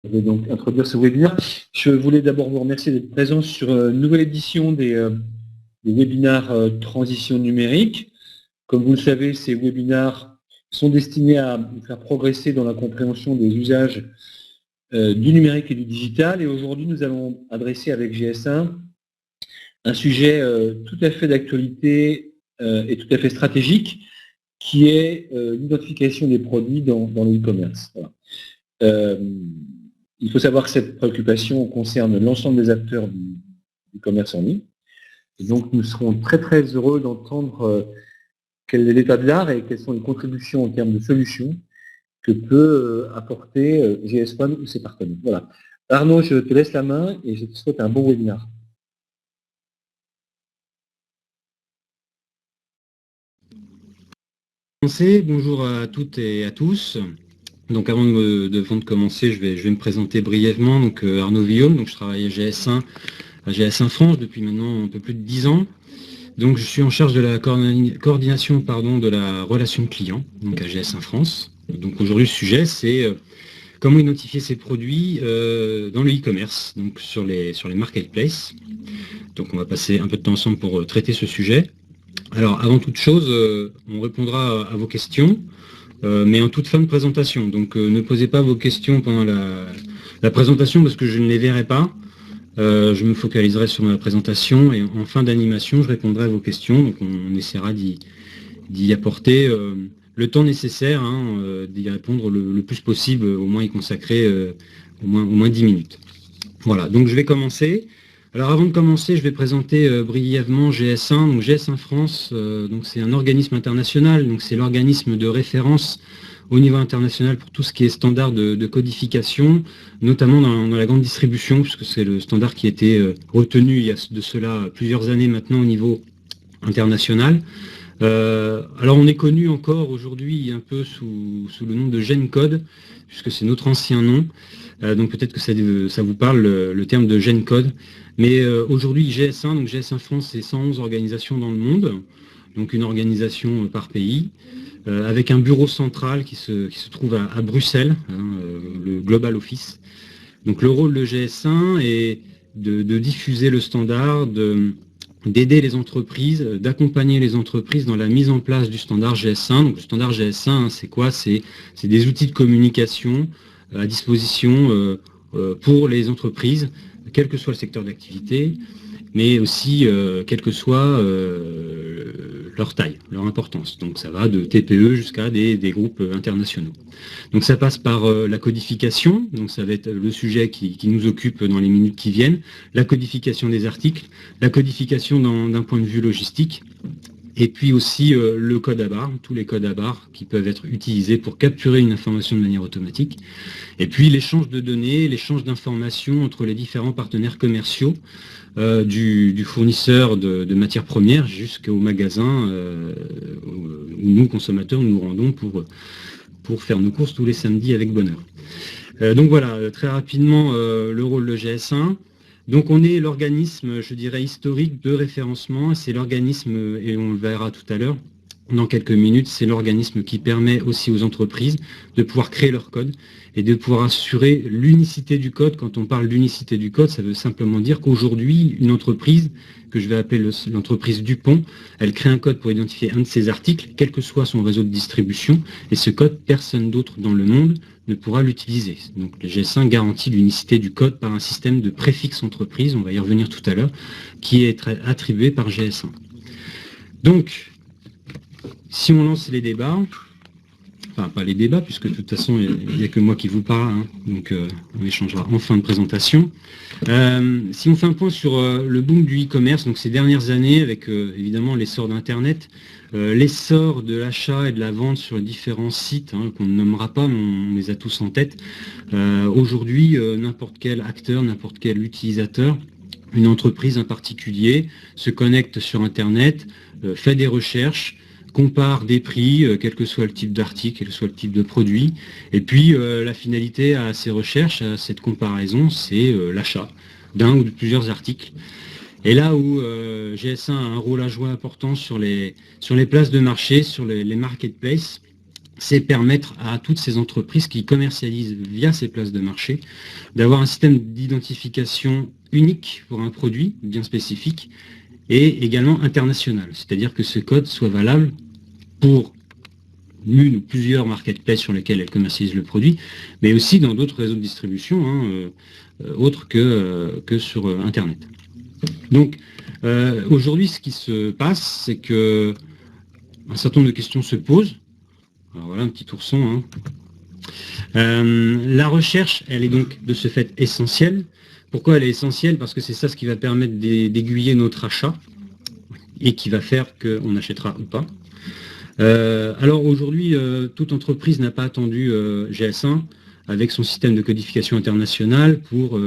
Je vais donc introduire ce webinaire. Je voulais d'abord vous remercier d'être présent sur une nouvelle édition des webinaires transition numérique. Comme vous le savez, ces webinaires sont destinés à vous faire progresser dans la compréhension des usages du numérique et du digital. Et aujourd'hui, nous allons adresser avec GS1 un sujet tout à fait d'actualité et tout à fait stratégique, qui est l'identification des produits dans le e-commerce. Voilà. Il faut savoir que cette préoccupation concerne l'ensemble des acteurs du commerce en ligne. Et donc, nous serons très, très heureux d'entendre quel est l'état de l'art et quelles sont les contributions en termes de solutions que peut apporter GS1 ou ses partenaires. Voilà. Arnaud, je te laisse la main et je te souhaite un bon webinaire. Bonjour à toutes et à tous. Donc avant de commencer, je vais me présenter brièvement. Donc Arnaud Villaume, donc je travaille à GS1 France depuis maintenant un peu plus de 10 ans. Donc je suis en charge de la coordination de la relation client donc à GS1 France. Donc aujourd'hui le sujet c'est comment identifier ces produits dans le e-commerce, donc sur les marketplaces. Donc on va passer un peu de temps ensemble pour traiter ce sujet. Alors avant toute chose, on répondra à vos questions. Mais en toute fin de présentation. Donc ne posez pas vos questions pendant la présentation parce que je ne les verrai pas. Je me focaliserai sur ma présentation et en fin d'animation, je répondrai à vos questions. Donc on essaiera d'y apporter le temps nécessaire, d'y répondre le plus possible, au moins y consacrer au moins 10 minutes. Voilà, donc je vais commencer. Alors avant de commencer, je vais présenter brièvement GS1. Donc GS1 France, donc c'est un organisme international, donc c'est l'organisme de référence au niveau international pour tout ce qui est standard de codification, notamment dans la grande distribution, puisque c'est le standard qui a été retenu il y a de cela plusieurs années maintenant au niveau international. Alors on est connu encore aujourd'hui un peu sous le nom de GenCode, puisque c'est notre ancien nom. Donc peut-être que ça vous parle le terme de GenCode. Mais aujourd'hui GS1, donc GS1 France, c'est 111 organisations dans le monde, donc une organisation par pays, avec un bureau central qui se trouve à Bruxelles, le Global Office. Donc le rôle de GS1 est de diffuser le standard, d'aider les entreprises, d'accompagner les entreprises dans la mise en place du standard GS1. Donc le standard GS1, c'est quoi? C'est des outils de communication à disposition pour les entreprises, quel que soit le secteur d'activité, mais aussi quelle que soit leur taille, leur importance. Donc ça va de TPE jusqu'à des groupes internationaux. Donc ça passe par la codification, donc ça va être le sujet qui nous occupe dans les minutes qui viennent, la codification des articles, la codification d'un point de vue logistique, et puis aussi le code à barres, tous les codes à barres qui peuvent être utilisés pour capturer une information de manière automatique. Et puis l'échange de données, l'échange d'informations entre les différents partenaires commerciaux, du fournisseur de matières premières jusqu'au magasin où nous, consommateurs, nous rendons pour faire nos courses tous les samedis avec bonheur. Donc voilà, très rapidement, le rôle de GS1. Donc on est l'organisme, je dirais, historique de référencement. C'est l'organisme, et on le verra tout à l'heure, dans quelques minutes, c'est l'organisme qui permet aussi aux entreprises de pouvoir créer leur code et de pouvoir assurer l'unicité du code. Quand on parle d'unicité du code, ça veut simplement dire qu'aujourd'hui, une entreprise, que je vais appeler l'entreprise Dupont, elle crée un code pour identifier un de ses articles, quel que soit son réseau de distribution, et ce code, personne d'autre dans le monde ne pourra l'utiliser. Donc le GS1 garantit l'unicité du code par un système de préfixe entreprise, on va y revenir tout à l'heure, qui est attribué par GS1. Donc, si on lance les débats, enfin pas les débats, puisque de toute façon il n'y a que moi qui vous parle, donc on échangera en fin de présentation. Si on fait un point sur le boom du e-commerce, donc ces dernières années, avec évidemment l'essor d'Internet, l'essor de l'achat et de la vente sur différents sites, qu'on ne nommera pas, mais on les a tous en tête. Aujourd'hui, n'importe quel acteur, n'importe quel utilisateur, une entreprise en particulier, se connecte sur Internet, fait des recherches, compare des prix, quel que soit le type d'article, quel que soit le type de produit. Et puis, la finalité à ces recherches, à cette comparaison, c'est l'achat d'un ou de plusieurs articles. Et là où GS1 a un rôle à jouer important sur les places de marché, sur les marketplaces, c'est permettre à toutes ces entreprises qui commercialisent via ces places de marché d'avoir un système d'identification unique pour un produit bien spécifique et également international. C'est-à-dire que ce code soit valable pour une ou plusieurs marketplaces sur lesquelles elles commercialisent le produit, mais aussi dans d'autres réseaux de distribution, autres que sur Internet. Donc, aujourd'hui, ce qui se passe, c'est que un certain nombre de questions se posent. Alors voilà un petit ourson. La recherche, elle est donc de ce fait essentielle. Pourquoi elle est essentielle? Parce que c'est ça ce qui va permettre d'aiguiller notre achat et qui va faire qu'on achètera ou pas. Alors aujourd'hui, toute entreprise n'a pas attendu GS1 avec son système de codification internationale pour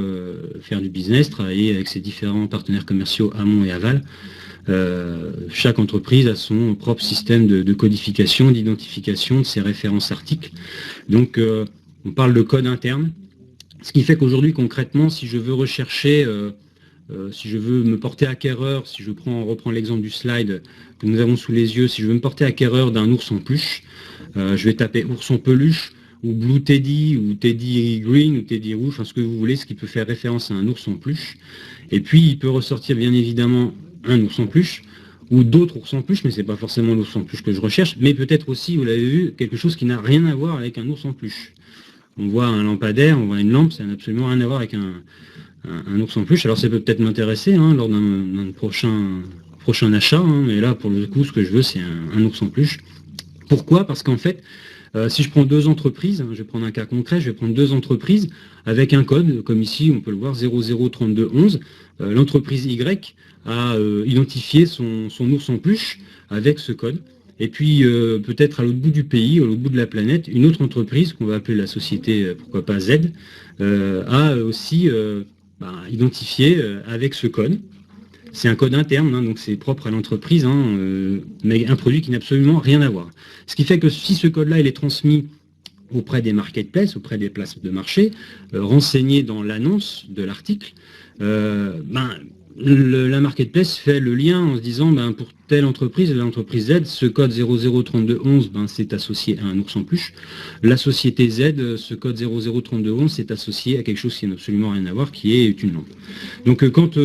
faire du business, travailler avec ses différents partenaires commerciaux amont et aval. Chaque entreprise a son propre système de codification, d'identification de ses références articles. Donc on parle de code interne, ce qui fait qu'aujourd'hui concrètement, si je veux rechercher, si je veux me porter acquéreur, si je reprends l'exemple du slide que nous avons sous les yeux, si je veux me porter acquéreur d'un ours en peluche, je vais taper ours en peluche, ou Blue Teddy, ou Teddy Green, ou Teddy Rouge, enfin ce que vous voulez, ce qui peut faire référence à un ours en peluche. Et puis il peut ressortir bien évidemment un ours en peluche, ou d'autres ours en peluche, mais c'est pas forcément l'ours en peluche que je recherche, mais peut-être aussi, vous l'avez vu, quelque chose qui n'a rien à voir avec un ours en peluche. On voit un lampadaire, on voit une lampe, ça n'a absolument rien à voir avec un ours en peluche. Alors ça peut peut-être m'intéresser lors d'un prochain achat, mais là pour le coup ce que je veux c'est un ours en peluche. Pourquoi? Parce qu'en fait, si je prends deux entreprises, je vais prendre un cas concret, je vais prendre deux entreprises avec un code, comme ici on peut le voir 003211, l'entreprise Y a identifié son ours en peluche avec ce code. Et puis peut-être à l'autre bout du pays, à l'autre bout de la planète, une autre entreprise, qu'on va appeler la société, pourquoi pas Z, a aussi identifié avec ce code. C'est un code interne, donc c'est propre à l'entreprise, mais un produit qui n'a absolument rien à voir. Ce qui fait que si ce code-là il est transmis auprès des marketplaces, auprès des places de marché, renseigné dans l'annonce de l'article, la marketplace fait le lien en se disant pour telle entreprise, l'entreprise Z, ce code 003211 c'est associé à un ours en peluche. La société Z, ce code 003211 c'est associé à quelque chose qui n'a absolument rien à voir, qui est une lampe. Donc quand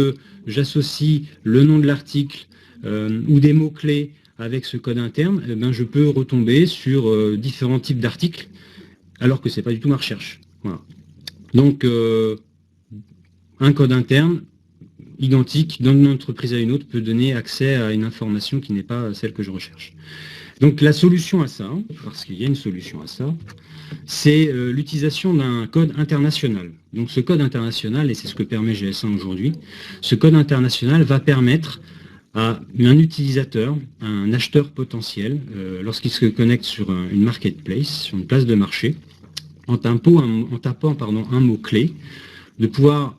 j'associe le nom de l'article ou des mots-clés avec ce code interne, je peux retomber sur différents types d'articles, alors que ce n'est pas du tout ma recherche. Voilà. Donc un code interne identique d'une entreprise à une autre peut donner accès à une information qui n'est pas celle que je recherche. Donc la solution à ça, parce qu'il y a une solution à ça, c'est l'utilisation d'un code international. Donc ce code international, et c'est ce que permet GS1 aujourd'hui, ce code international va permettre à un utilisateur, un acheteur potentiel, lorsqu'il se connecte sur une marketplace, sur une place de marché, en tapant un mot-clé, de pouvoir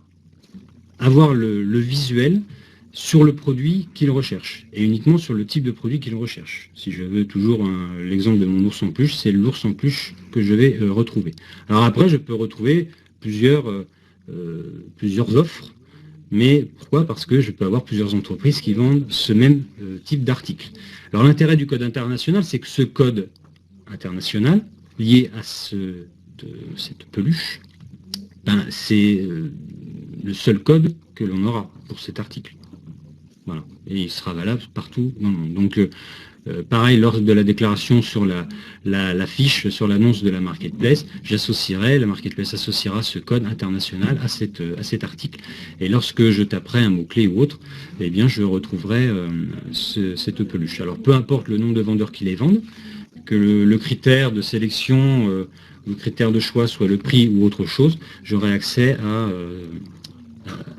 avoir le visuel sur le produit qu'il recherche, et uniquement sur le type de produit qu'il recherche. Si je veux toujours l'exemple de mon ours en peluche, c'est l'ours en peluche que je vais retrouver. Alors après, je peux retrouver plusieurs offres, mais pourquoi? Parce que je peux avoir plusieurs entreprises qui vendent ce même type d'article. Alors l'intérêt du code international, c'est que ce code international, lié à cette peluche, c'est le seul code que l'on aura pour cet article. Voilà. Et il sera valable partout dans le monde. Donc, pareil, lors de la déclaration sur la fiche, sur l'annonce de la marketplace, la marketplace associera ce code international à cet article. Et lorsque je taperai un mot-clé ou autre, eh bien, je retrouverai cette peluche. Alors, peu importe le nombre de vendeurs qui les vendent, que le critère de sélection, le critère de choix soit le prix ou autre chose, j'aurai accès à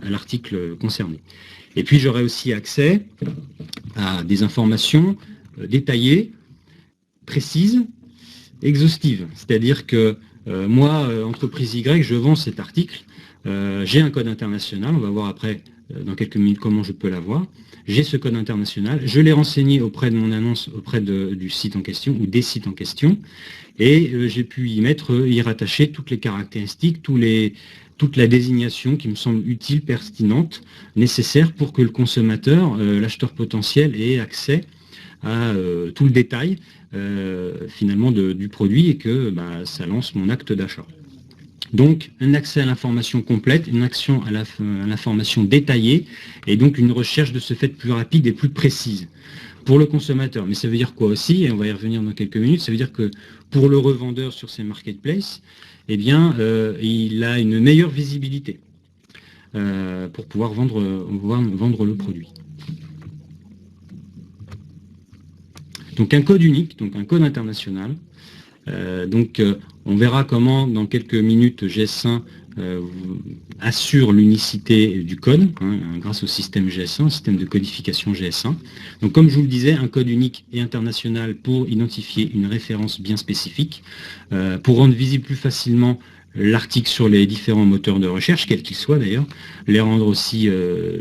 l'article concerné. Et puis j'aurai aussi accès à des informations détaillées, précises, exhaustives. C'est-à-dire que moi, entreprise Y, je vends cet article, j'ai un code international, on va voir après dans quelques minutes comment je peux l'avoir. J'ai ce code international, je l'ai renseigné auprès de mon annonce, auprès du site en question ou des sites en question, et j'ai pu y rattacher toutes les caractéristiques, toute la désignation qui me semble utile, pertinente, nécessaire pour que le consommateur, l'acheteur potentiel, ait accès à tout le détail finalement du produit et que ça lance mon acte d'achat. Donc un accès à l'information complète, une action à l'information détaillée et donc une recherche de ce fait plus rapide et plus précise pour le consommateur. Mais ça veut dire quoi aussi, et on va y revenir dans quelques minutes, ça veut dire que pour le revendeur sur ces marketplaces, eh bien, il a une meilleure visibilité pour pouvoir vendre le produit. Donc un code unique, donc un code international. On verra comment dans quelques minutes GS1 assure l'unicité du code grâce au système GS1, au système de codification GS1. Donc comme je vous le disais, un code unique et international pour identifier une référence bien spécifique, pour rendre visible plus facilement l'article sur les différents moteurs de recherche, quels qu'ils soient d'ailleurs, les rendre aussi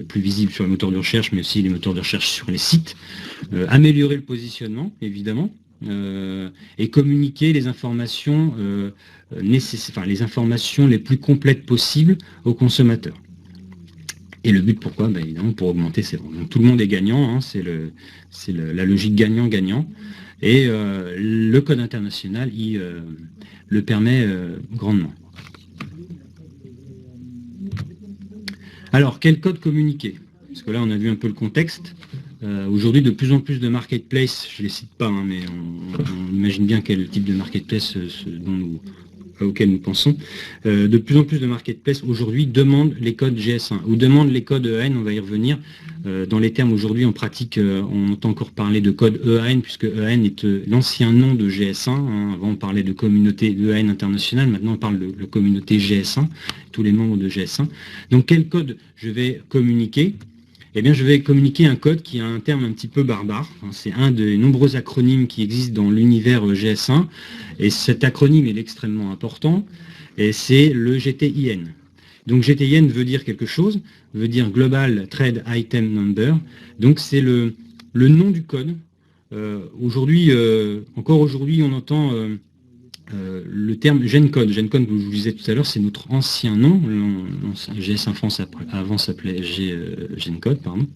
plus visibles sur les moteurs de recherche, mais aussi les moteurs de recherche sur les sites, améliorer le positionnement, évidemment, et communiquer les informations les informations les plus complètes possibles aux consommateurs. Et le but, pourquoi? Évidemment, pour augmenter ses ventes. Donc tout le monde est gagnant, c'est la logique gagnant-gagnant. Et le code international, il le permet grandement. Alors, quel code communiquer? Parce que là, on a vu un peu le contexte. Aujourd'hui, de plus en plus de marketplaces, je ne les cite pas, mais on imagine bien quel type de marketplace auquel nous pensons. De plus en plus de marketplaces aujourd'hui demandent les codes GS1 ou demandent les codes EAN, on va y revenir. Dans les termes aujourd'hui en pratique, on entend encore parler de code EAN puisque EAN est l'ancien nom de GS1. Avant on parlait de communauté EAN internationale, maintenant on parle de communauté GS1, tous les membres de GS1. Donc quel code je vais communiquer? Eh bien, je vais communiquer un code qui a un terme un petit peu barbare. C'est un des nombreux acronymes qui existent dans l'univers GS1. Et cet acronyme est extrêmement important. Et c'est le GTIN. Donc, GTIN veut dire quelque chose, veut dire Global Trade Item Number. Donc, c'est le nom du code. Encore aujourd'hui, on entend le terme GenCode. GenCode, je vous disais tout à l'heure, c'est notre ancien nom. GS1 France avant s'appelait GenCode, pardon.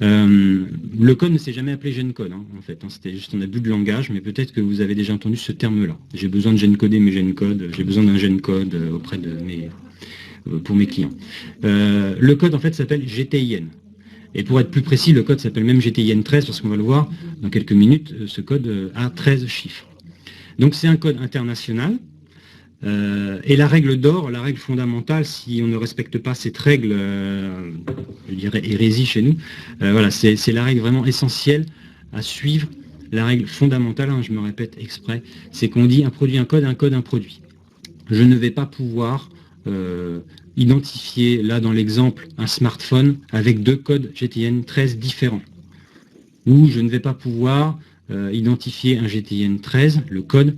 Le code ne s'est jamais appelé GenCode, en fait. C'était juste un abus de langage, mais peut-être que vous avez déjà entendu ce terme-là. J'ai besoin de GenCoder mes GenCode, j'ai besoin d'un GenCode auprès de pour mes clients. Le code, en fait, s'appelle GTIN. Et pour être plus précis, le code s'appelle même GTIN 13, parce qu'on va le voir dans quelques minutes, ce code a 13 chiffres. Donc c'est un code international, et la règle d'or, la règle fondamentale, si on ne respecte pas cette règle, je dirais hérésie chez nous, voilà, c'est la règle vraiment essentielle à suivre, la règle fondamentale, je me répète exprès, c'est qu'on dit un produit, un code, un produit. Je ne vais pas pouvoir identifier, là dans l'exemple, un smartphone avec deux codes GTIN 13 différents, ou je ne vais pas pouvoir identifier un GTIN 13, le code,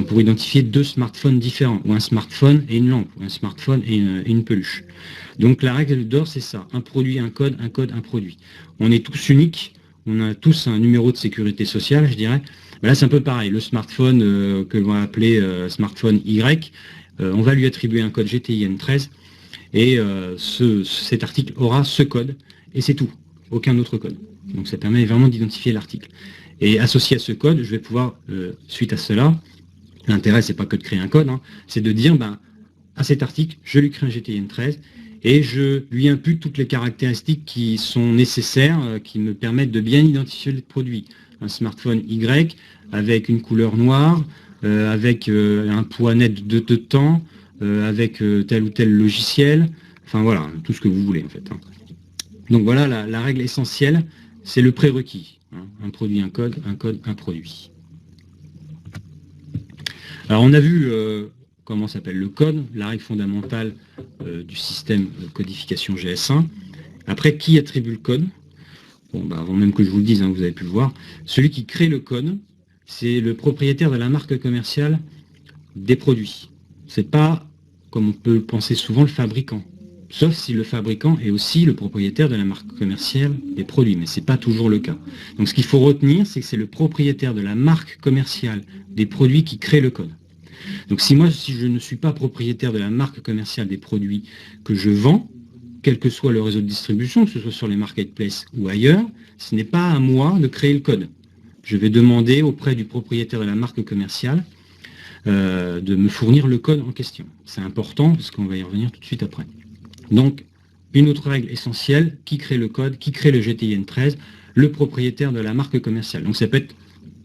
pour identifier deux smartphones différents, ou un smartphone et une lampe, ou un smartphone et une peluche. Donc la règle d'or, c'est ça, un produit, un code, un produit. On est tous uniques, on a tous un numéro de sécurité sociale, je dirais. Mais là, c'est un peu pareil, le smartphone que l'on va appeler smartphone Y, on va lui attribuer un code GTIN 13, et cet article aura ce code, et c'est tout, aucun autre code. Donc ça permet vraiment d'identifier l'article. Et associé à ce code, je vais pouvoir, suite à cela, l'intérêt, c'est pas que de créer un code, c'est de dire, à cet article, je lui crée un GTIN 13 et je lui impute toutes les caractéristiques qui sont nécessaires, qui me permettent de bien identifier le produit. Un smartphone Y avec une couleur noire, avec un poids net de temps, avec tel ou tel logiciel, enfin voilà, tout ce que vous voulez en fait. Donc voilà, la règle essentielle, c'est le prérequis. Un produit, un code, un produit. Alors on a vu comment s'appelle le code, la règle fondamentale du système de codification GS1. Après, qui attribue le code? Avant même que je vous le dise, vous avez pu le voir. Celui qui crée le code, c'est le propriétaire de la marque commerciale des produits. C'est pas, comme on peut le penser souvent, le fabricant. Sauf si le fabricant est aussi le propriétaire de la marque commerciale des produits, mais ce n'est pas toujours le cas. Donc ce qu'il faut retenir, c'est que c'est le propriétaire de la marque commerciale des produits qui crée le code. Donc si je ne suis pas propriétaire de la marque commerciale des produits que je vends, quel que soit le réseau de distribution, que ce soit sur les marketplaces ou ailleurs, ce n'est pas à moi de créer le code. Je vais demander auprès du propriétaire de la marque commerciale de me fournir le code en question. C'est important parce qu'on va y revenir tout de suite après. Donc, une autre règle essentielle, qui crée le code, qui crée le GTIN 13, le propriétaire de la marque commerciale. Donc ça peut être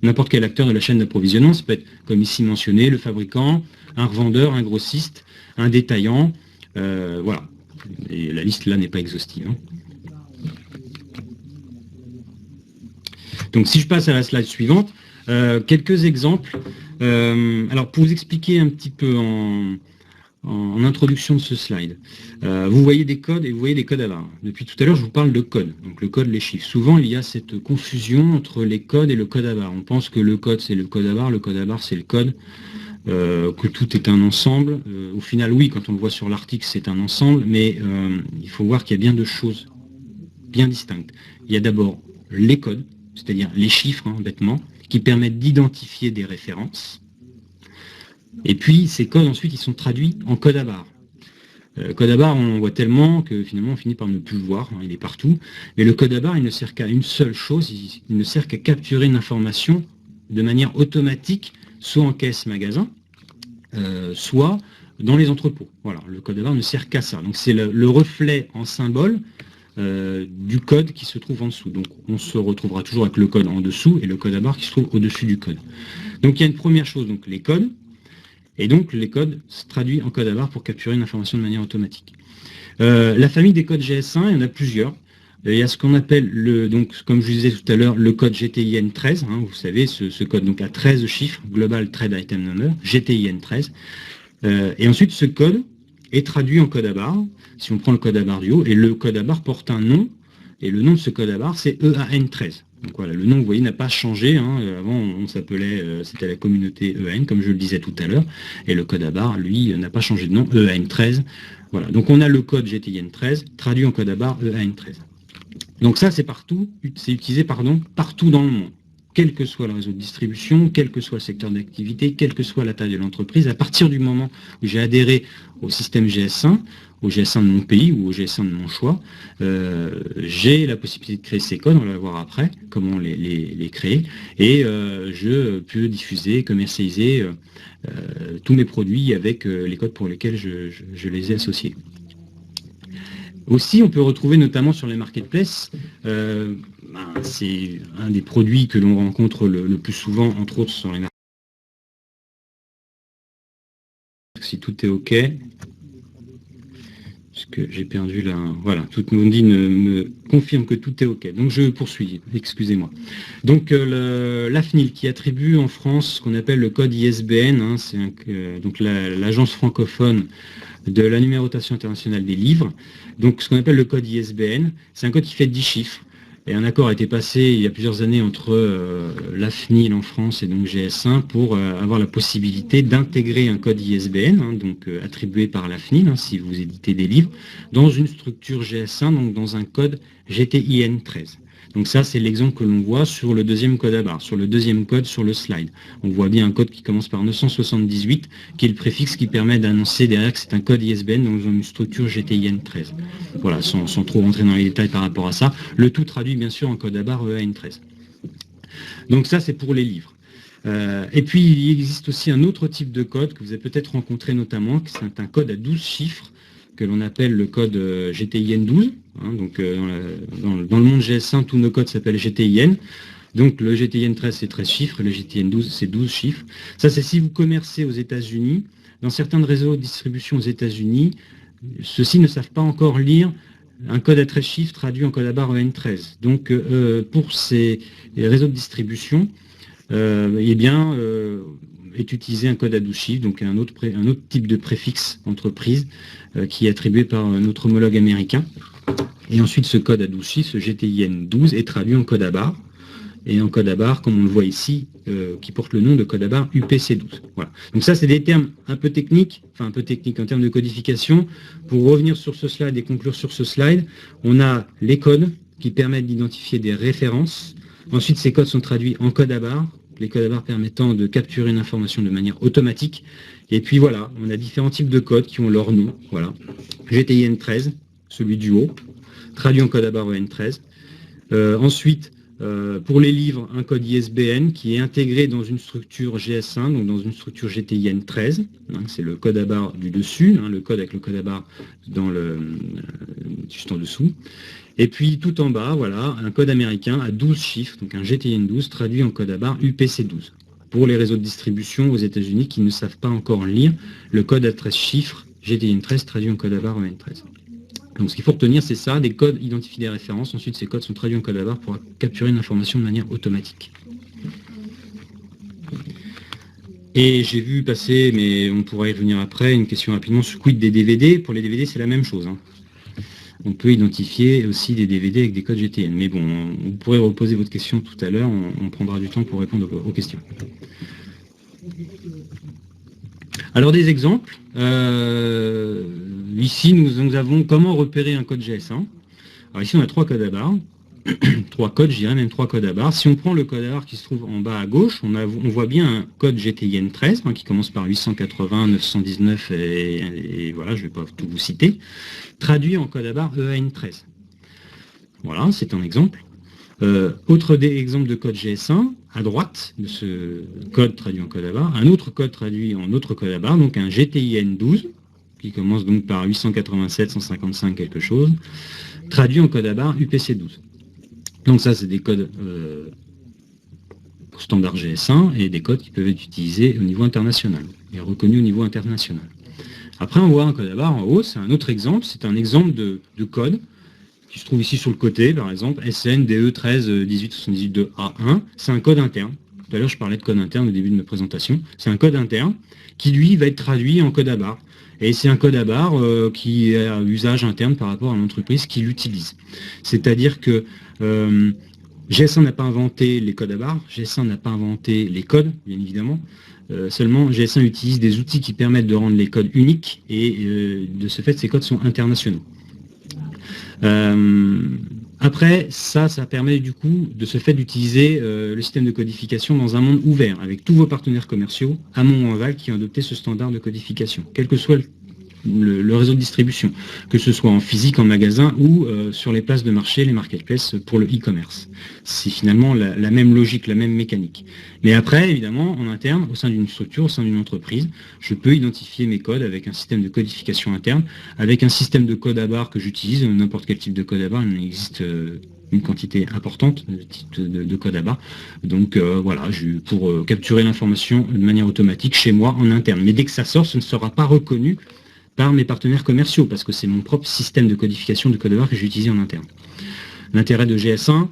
n'importe quel acteur de la chaîne d'approvisionnement, ça peut être, comme ici mentionné, le fabricant, un revendeur, un grossiste, un détaillant, voilà. Et la liste là n'est pas exhaustive. Hein. Donc si je passe à la slide suivante, quelques exemples. Alors pour vous expliquer un petit peu en introduction de ce slide, vous voyez des codes et vous voyez des codes à barres. Depuis tout à l'heure, je vous parle de code. Donc le code, les chiffres. Souvent, il y a cette confusion entre les codes et le code à barres. On pense que le code, c'est le code à barres, le code à barres, c'est le code, que tout est un ensemble. Au final, oui, quand on le voit sur l'article, c'est un ensemble, mais il faut voir qu'il y a bien deux choses bien distinctes. Il y a d'abord les codes, c'est-à-dire les chiffres, hein, bêtement, qui permettent d'identifier des références. Et puis, ces codes, ensuite, ils sont traduits en code à barres. Code à barres, on en voit tellement que finalement, on finit par ne plus le voir, hein, il est partout. Mais le code à barres, il ne sert qu'à une seule chose, il ne sert qu'à capturer une information de manière automatique, soit en caisse magasin, soit dans les entrepôts. Voilà, le code à barres ne sert qu'à ça. Donc, c'est le reflet en symbole du code qui se trouve en dessous. Donc on se retrouvera toujours avec le code en dessous et le code à barres qui se trouve au-dessus du code. Donc il y a une première chose, donc les codes, et donc les codes se traduisent en code à barres pour capturer une information de manière automatique. La famille des codes GS1, il y en a plusieurs. Il y a ce qu'on appelle, donc comme je vous disais tout à l'heure, le code GTIN 13, hein, vous savez, ce code donc à 13 chiffres, Global Trade Item Number, GTIN 13. Et ensuite ce code est traduit en code à barres, si on prend le code à barres du haut, et le code à barres porte un nom, et le nom de ce code à barres, c'est EAN13. Donc voilà, le nom, vous voyez, n'a pas changé. Hein. Avant, on s'appelait, c'était la communauté EAN, comme je le disais tout à l'heure, et le code à barres, lui, n'a pas changé de nom, EAN13. Voilà, donc on a le code GTIN13, traduit en code à barres EAN13. Donc ça, c'est utilisé partout dans le monde. Quel que soit le réseau de distribution, quel que soit le secteur d'activité, quelle que soit la taille de l'entreprise, à partir du moment où j'ai adhéré au système GS1, au GS1 de mon pays ou au GS1 de mon choix, j'ai la possibilité de créer ces codes, on va voir après comment les créer, et je peux diffuser, commercialiser tous mes produits avec les codes pour lesquels je les ai associés. Aussi, on peut retrouver notamment sur les marketplaces, c'est un des produits que l'on rencontre le plus souvent, entre autres sur les marketplaces. Si tout est OK, parce que j'ai perdu la... Voilà, toute Mondine me confirme que tout est OK. Donc je poursuis, excusez-moi. Donc l'AFNIL qui attribue en France ce qu'on appelle le code ISBN, hein, c'est donc l'agence francophone de la numérotation internationale des livres. Donc ce qu'on appelle le code ISBN, c'est un code qui fait 10 chiffres. Et un accord a été passé il y a plusieurs années entre l'AFNIL en France et donc GS1 pour avoir la possibilité d'intégrer un code ISBN, hein, donc attribué par l'AFNIL, hein, si vous éditez des livres, dans une structure GS1, donc dans un code GTIN 13. Donc ça, c'est l'exemple que l'on voit sur le deuxième code à barres, sur le deuxième code sur le slide. On voit bien un code qui commence par 978, qui est le préfixe qui permet d'annoncer derrière que c'est un code ISBN dans une structure GTIN 13. Voilà, sans trop rentrer dans les détails par rapport à ça. Le tout traduit bien sûr en code à barres EAN 13. Donc ça, c'est pour les livres. Et puis, il existe aussi un autre type de code que vous avez peut-être rencontré notamment, c'est un code à 12 chiffres, que l'on appelle le code GTIN 12. Hein, donc dans le monde GS1, tous nos codes s'appellent GTIN. Donc le GTIN 13 c'est 13 chiffres, et le GTIN 12 c'est 12 chiffres. Ça c'est si vous commercez aux États-Unis. Dans certains réseaux de distribution aux États-Unis, ceux-ci ne savent pas encore lire un code à 13 chiffres traduit en code à barres EN13. Donc pour ces réseaux de distribution, est utilisé un code à 12 chiffres, donc un autre type de préfixe entreprise qui est attribué par notre homologue américain. Et ensuite, ce code à 12 chiffres, ce GTIN 12, est traduit en code à barres. Et en code à barres, comme on le voit ici, qui porte le nom de code à barres UPC12. Voilà. Donc ça, c'est des termes un peu techniques en termes de codification. Pour revenir sur ce slide et conclure sur ce slide, on a les codes qui permettent d'identifier des références. Ensuite, ces codes sont traduits en code à barres, les codes à barres permettant de capturer une information de manière automatique. Et puis voilà, on a différents types de codes qui ont leur nom. Voilà. GTIN 13, celui du haut, traduit en code à barre EN13. Ensuite, pour les livres, un code ISBN qui est intégré dans une structure GS1, donc dans une structure GTIN 13. C'est le code à barre du dessus, le code avec le code à barre juste en dessous. Et puis tout en bas, voilà, un code américain à 12 chiffres, donc un GTIN 12 traduit en code à barre UPC 12. Pour les réseaux de distribution aux États-Unis qui ne savent pas encore lire le code à 13 chiffres GTIN 13 traduit en code à barre EN13. Donc ce qu'il faut retenir, c'est ça, des codes identifient des références, ensuite ces codes sont traduits en code à barre pour capturer une information de manière automatique. Et j'ai vu passer, mais on pourra y revenir après, une question rapidement sur quid des DVD. Pour les DVD, c'est la même chose. On peut identifier aussi des DVD avec des codes GTN. Mais bon, vous pourrez reposer votre question tout à l'heure, on prendra du temps pour répondre aux questions. Alors des exemples. Ici, nous avons comment repérer un code GS1. Alors ici, on a 3 codes à barre. 3 codes, je dirais même 3 codes à barre. Si on prend le code à barre qui se trouve en bas à gauche, on voit bien un code GTIN 13 qui commence par 880, 919 et voilà, je ne vais pas tout vous citer, traduit en code à barre EAN 13. Voilà, c'est un exemple. Autre exemple de code GS1, à droite de ce code traduit en code à barre, un autre code traduit en autre code à barre, donc un GTIN 12, qui commence donc par 887, 155 quelque chose, traduit en code à barre UPC 12. Donc ça, c'est des codes standard GS1 et des codes qui peuvent être utilisés au niveau international et reconnus au niveau international. Après, on voit un code à barre en haut, c'est un autre exemple, c'est un exemple de code qui se trouve ici sur le côté, par exemple, SN DE 13 18 78 2 A1, c'est un code interne. Tout à l'heure, je parlais de code interne au début de ma présentation. C'est un code interne qui, lui, va être traduit en code à barre. Et c'est un code à barre qui est à usage interne par rapport à l'entreprise qui l'utilise. C'est-à-dire que GS1 n'a pas inventé les codes à barre, GS1 n'a pas inventé les codes, bien évidemment. Seulement, GS1 utilise des outils qui permettent de rendre les codes uniques et de ce fait, ces codes sont internationaux. Après, ça permet du coup de ce fait d'utiliser le système de codification dans un monde ouvert, avec tous vos partenaires commerciaux, amont ou aval, qui ont adopté ce standard de codification, quel que soit le réseau de distribution, que ce soit en physique, en magasin ou sur les places de marché, les marketplaces pour le e-commerce. C'est finalement la même logique, la même mécanique. Mais après, évidemment, en interne, au sein d'une structure, au sein d'une entreprise, je peux identifier mes codes avec un système de codification interne, avec un système de code à barre que j'utilise, n'importe quel type de code à barre, il existe une quantité importante de types de code à barre. Donc voilà, pour capturer l'information de manière automatique chez moi en interne. Mais dès que ça sort, ce ne sera pas reconnu par mes partenaires commerciaux, parce que c'est mon propre système de codification de code à barre que j'ai utilisé en interne. L'intérêt de GS1,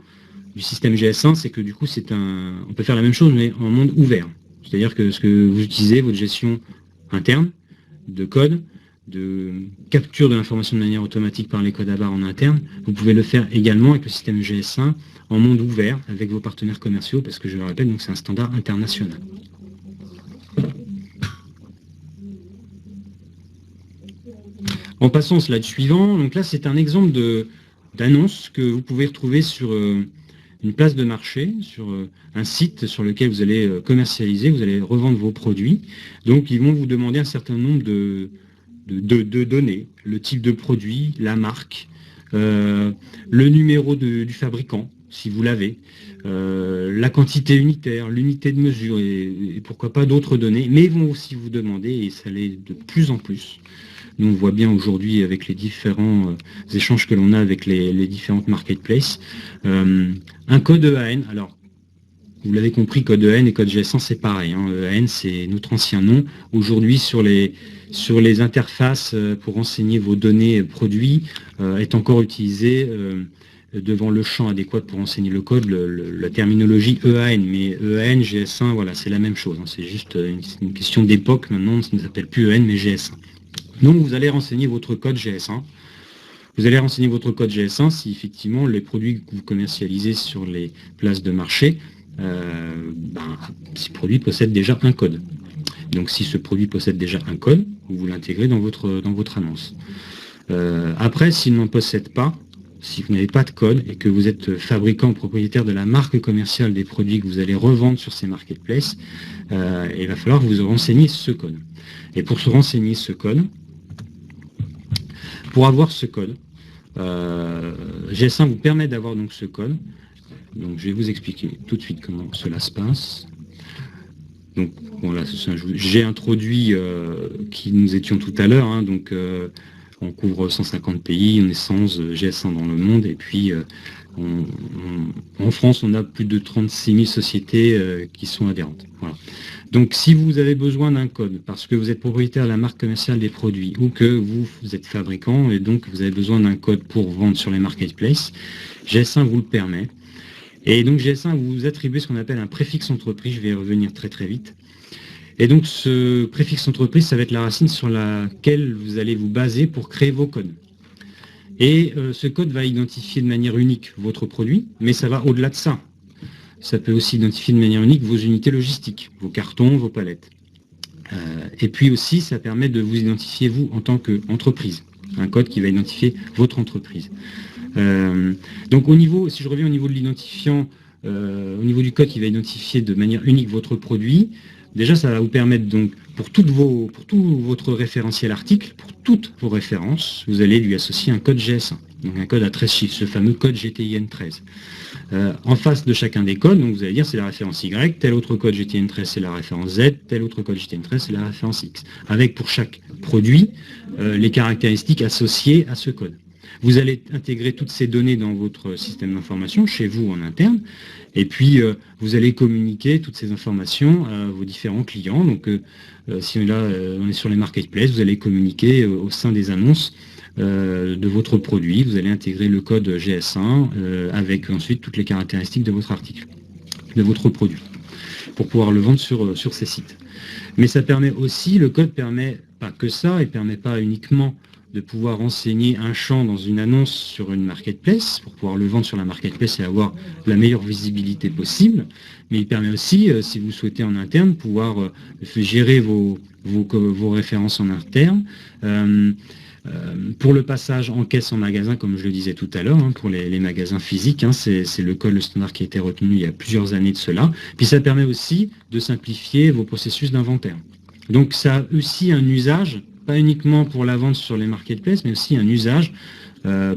du système GS1, c'est que du coup, on peut faire la même chose, mais en monde ouvert. C'est-à-dire que ce que vous utilisez, votre gestion interne de code, de capture de l'information de manière automatique par les codes à barre en interne, vous pouvez le faire également avec le système GS1 en monde ouvert avec vos partenaires commerciaux, parce que je le répète, donc c'est un standard international. En passant au slide suivant, donc là c'est un exemple d'annonce que vous pouvez retrouver sur une place de marché, sur un site sur lequel vous allez commercialiser, vous allez revendre vos produits. Donc ils vont vous demander un certain nombre de données, le type de produit, la marque, le numéro du fabricant, si vous l'avez, la quantité unitaire, l'unité de mesure et pourquoi pas d'autres données, mais ils vont aussi vous demander, et ça l'est de plus en plus, nous on voit bien aujourd'hui avec les différents échanges que l'on a avec les différentes marketplaces, un code EAN. Alors, vous l'avez compris, code EAN et code GS1 c'est pareil. EAN c'est notre ancien nom. Aujourd'hui sur les interfaces pour renseigner vos données produits est encore utilisé devant le champ adéquat pour renseigner le code, la terminologie EAN. Mais EAN, GS1, voilà, c'est la même chose. C'est juste une question d'époque. Maintenant, ça ne s'appelle plus EAN mais GS1. Donc vous allez renseigner votre code GS1. Vous allez renseigner votre code GS1 si effectivement les produits que vous commercialisez sur les places de marché, ces produits possèdent déjà un code. Donc si ce produit possède déjà un code, vous l'intégrez dans votre annonce. Après, s'il n'en possède pas, si vous n'avez pas de code et que vous êtes fabricant propriétaire de la marque commerciale des produits que vous allez revendre sur ces marketplaces, il va falloir que vous renseigniez ce code. Et pour se renseigner ce code, pour avoir ce code, GS1 vous permet d'avoir donc ce code. Donc je vais vous expliquer tout de suite comment cela se passe. Donc voilà, j'ai introduit qui nous étions tout à l'heure, hein, donc on couvre 150 pays, on est 100 GS1 dans le monde, et puis en France, on a plus de 36 000 sociétés qui sont adhérentes. Voilà. Donc si vous avez besoin d'un code, parce que vous êtes propriétaire de la marque commerciale des produits, ou que vous êtes fabricant, et donc vous avez besoin d'un code pour vendre sur les marketplaces, GS1 vous le permet. Et donc GS1 vous attribue ce qu'on appelle un préfixe entreprise, je vais y revenir très très vite. Et donc ce préfixe entreprise, ça va être la racine sur laquelle vous allez vous baser pour créer vos codes. Et ce code va identifier de manière unique votre produit, mais ça va au-delà de ça. Ça peut aussi identifier de manière unique vos unités logistiques, vos cartons, vos palettes. Et puis aussi, ça permet de vous identifier vous en tant qu'entreprise. Un code qui va identifier votre entreprise. Donc si je reviens au niveau de l'identifiant, au niveau du code qui va identifier de manière unique votre produit, déjà ça va vous permettre donc pour tout votre référentiel article, pour toutes vos références, vous allez lui associer un code GS1, donc un code à 13 chiffres, ce fameux code GTIN13. En face de chacun des codes, donc vous allez dire c'est la référence Y, tel autre code GTN13 c'est la référence Z, tel autre code GTN13 c'est la référence X, avec pour chaque produit les caractéristiques associées à ce code. Vous allez intégrer toutes ces données dans votre système d'information, chez vous en interne, et puis vous allez communiquer toutes ces informations à vos différents clients. Donc si là on est sur les marketplaces, vous allez communiquer au sein des annonces de votre produit, vous allez intégrer le code GS1 avec ensuite toutes les caractéristiques de votre article, de votre produit, pour pouvoir le vendre sur ces sites. Mais ça permet aussi, le code permet pas que ça, il permet pas uniquement de pouvoir renseigner un champ dans une annonce sur une marketplace, pour pouvoir le vendre sur la marketplace et avoir la meilleure visibilité possible, mais il permet aussi, si vous souhaitez en interne, pouvoir gérer vos références en interne, pour le passage en caisse en magasin, comme je le disais tout à l'heure, hein, pour les magasins physiques, hein, c'est le standard qui a été retenu il y a plusieurs années de cela. Puis ça permet aussi de simplifier vos processus d'inventaire. Donc ça a aussi un usage, pas uniquement pour la vente sur les marketplaces, mais aussi un usage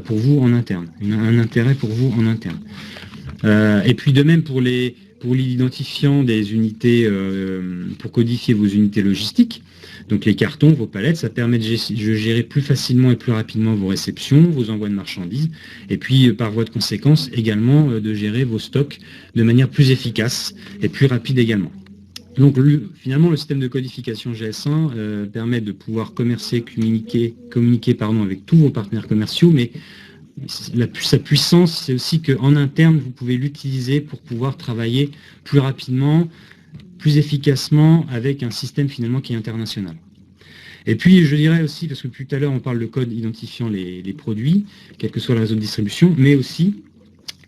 pour vous en interne, un intérêt pour vous en interne. Et puis de même pour l'identifiant des unités, pour codifier vos unités logistiques, donc les cartons, vos palettes, ça permet de gérer plus facilement et plus rapidement vos réceptions, vos envois de marchandises, et puis par voie de conséquence également de gérer vos stocks de manière plus efficace et plus rapide également. Donc finalement, le système de codification GS1 permet de pouvoir communiquer avec tous vos partenaires commerciaux, mais sa puissance, c'est aussi qu'en interne, vous pouvez l'utiliser pour pouvoir travailler plus rapidement, plus efficacement avec un système finalement qui est international. Et puis je dirais aussi, parce que tout à l'heure on parle de code identifiant les produits, quel que soit le réseau de distribution, mais aussi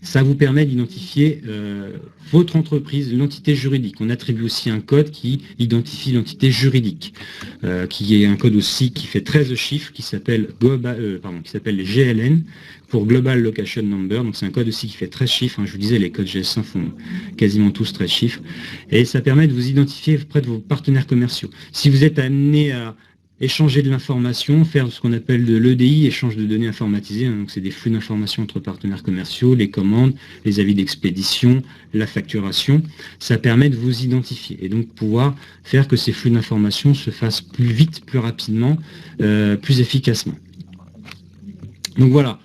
ça vous permet d'identifier votre entreprise, l'entité juridique. On attribue aussi un code qui identifie l'entité juridique, qui est un code aussi qui fait 13 chiffres, qui s'appelle les GLN, pour Global Location Number. Donc c'est un code aussi qui fait 13 chiffres. Hein. Je vous disais, les codes GS1 font quasiment tous 13 chiffres. Et ça permet de vous identifier auprès de vos partenaires commerciaux. Si vous êtes amené à échanger de l'information, faire ce qu'on appelle de l'EDI, échange de données informatisées, hein, donc c'est des flux d'informations entre partenaires commerciaux, les commandes, les avis d'expédition, la facturation, ça permet de vous identifier et donc pouvoir faire que ces flux d'informations se fassent plus vite, plus rapidement, plus efficacement. Donc voilà,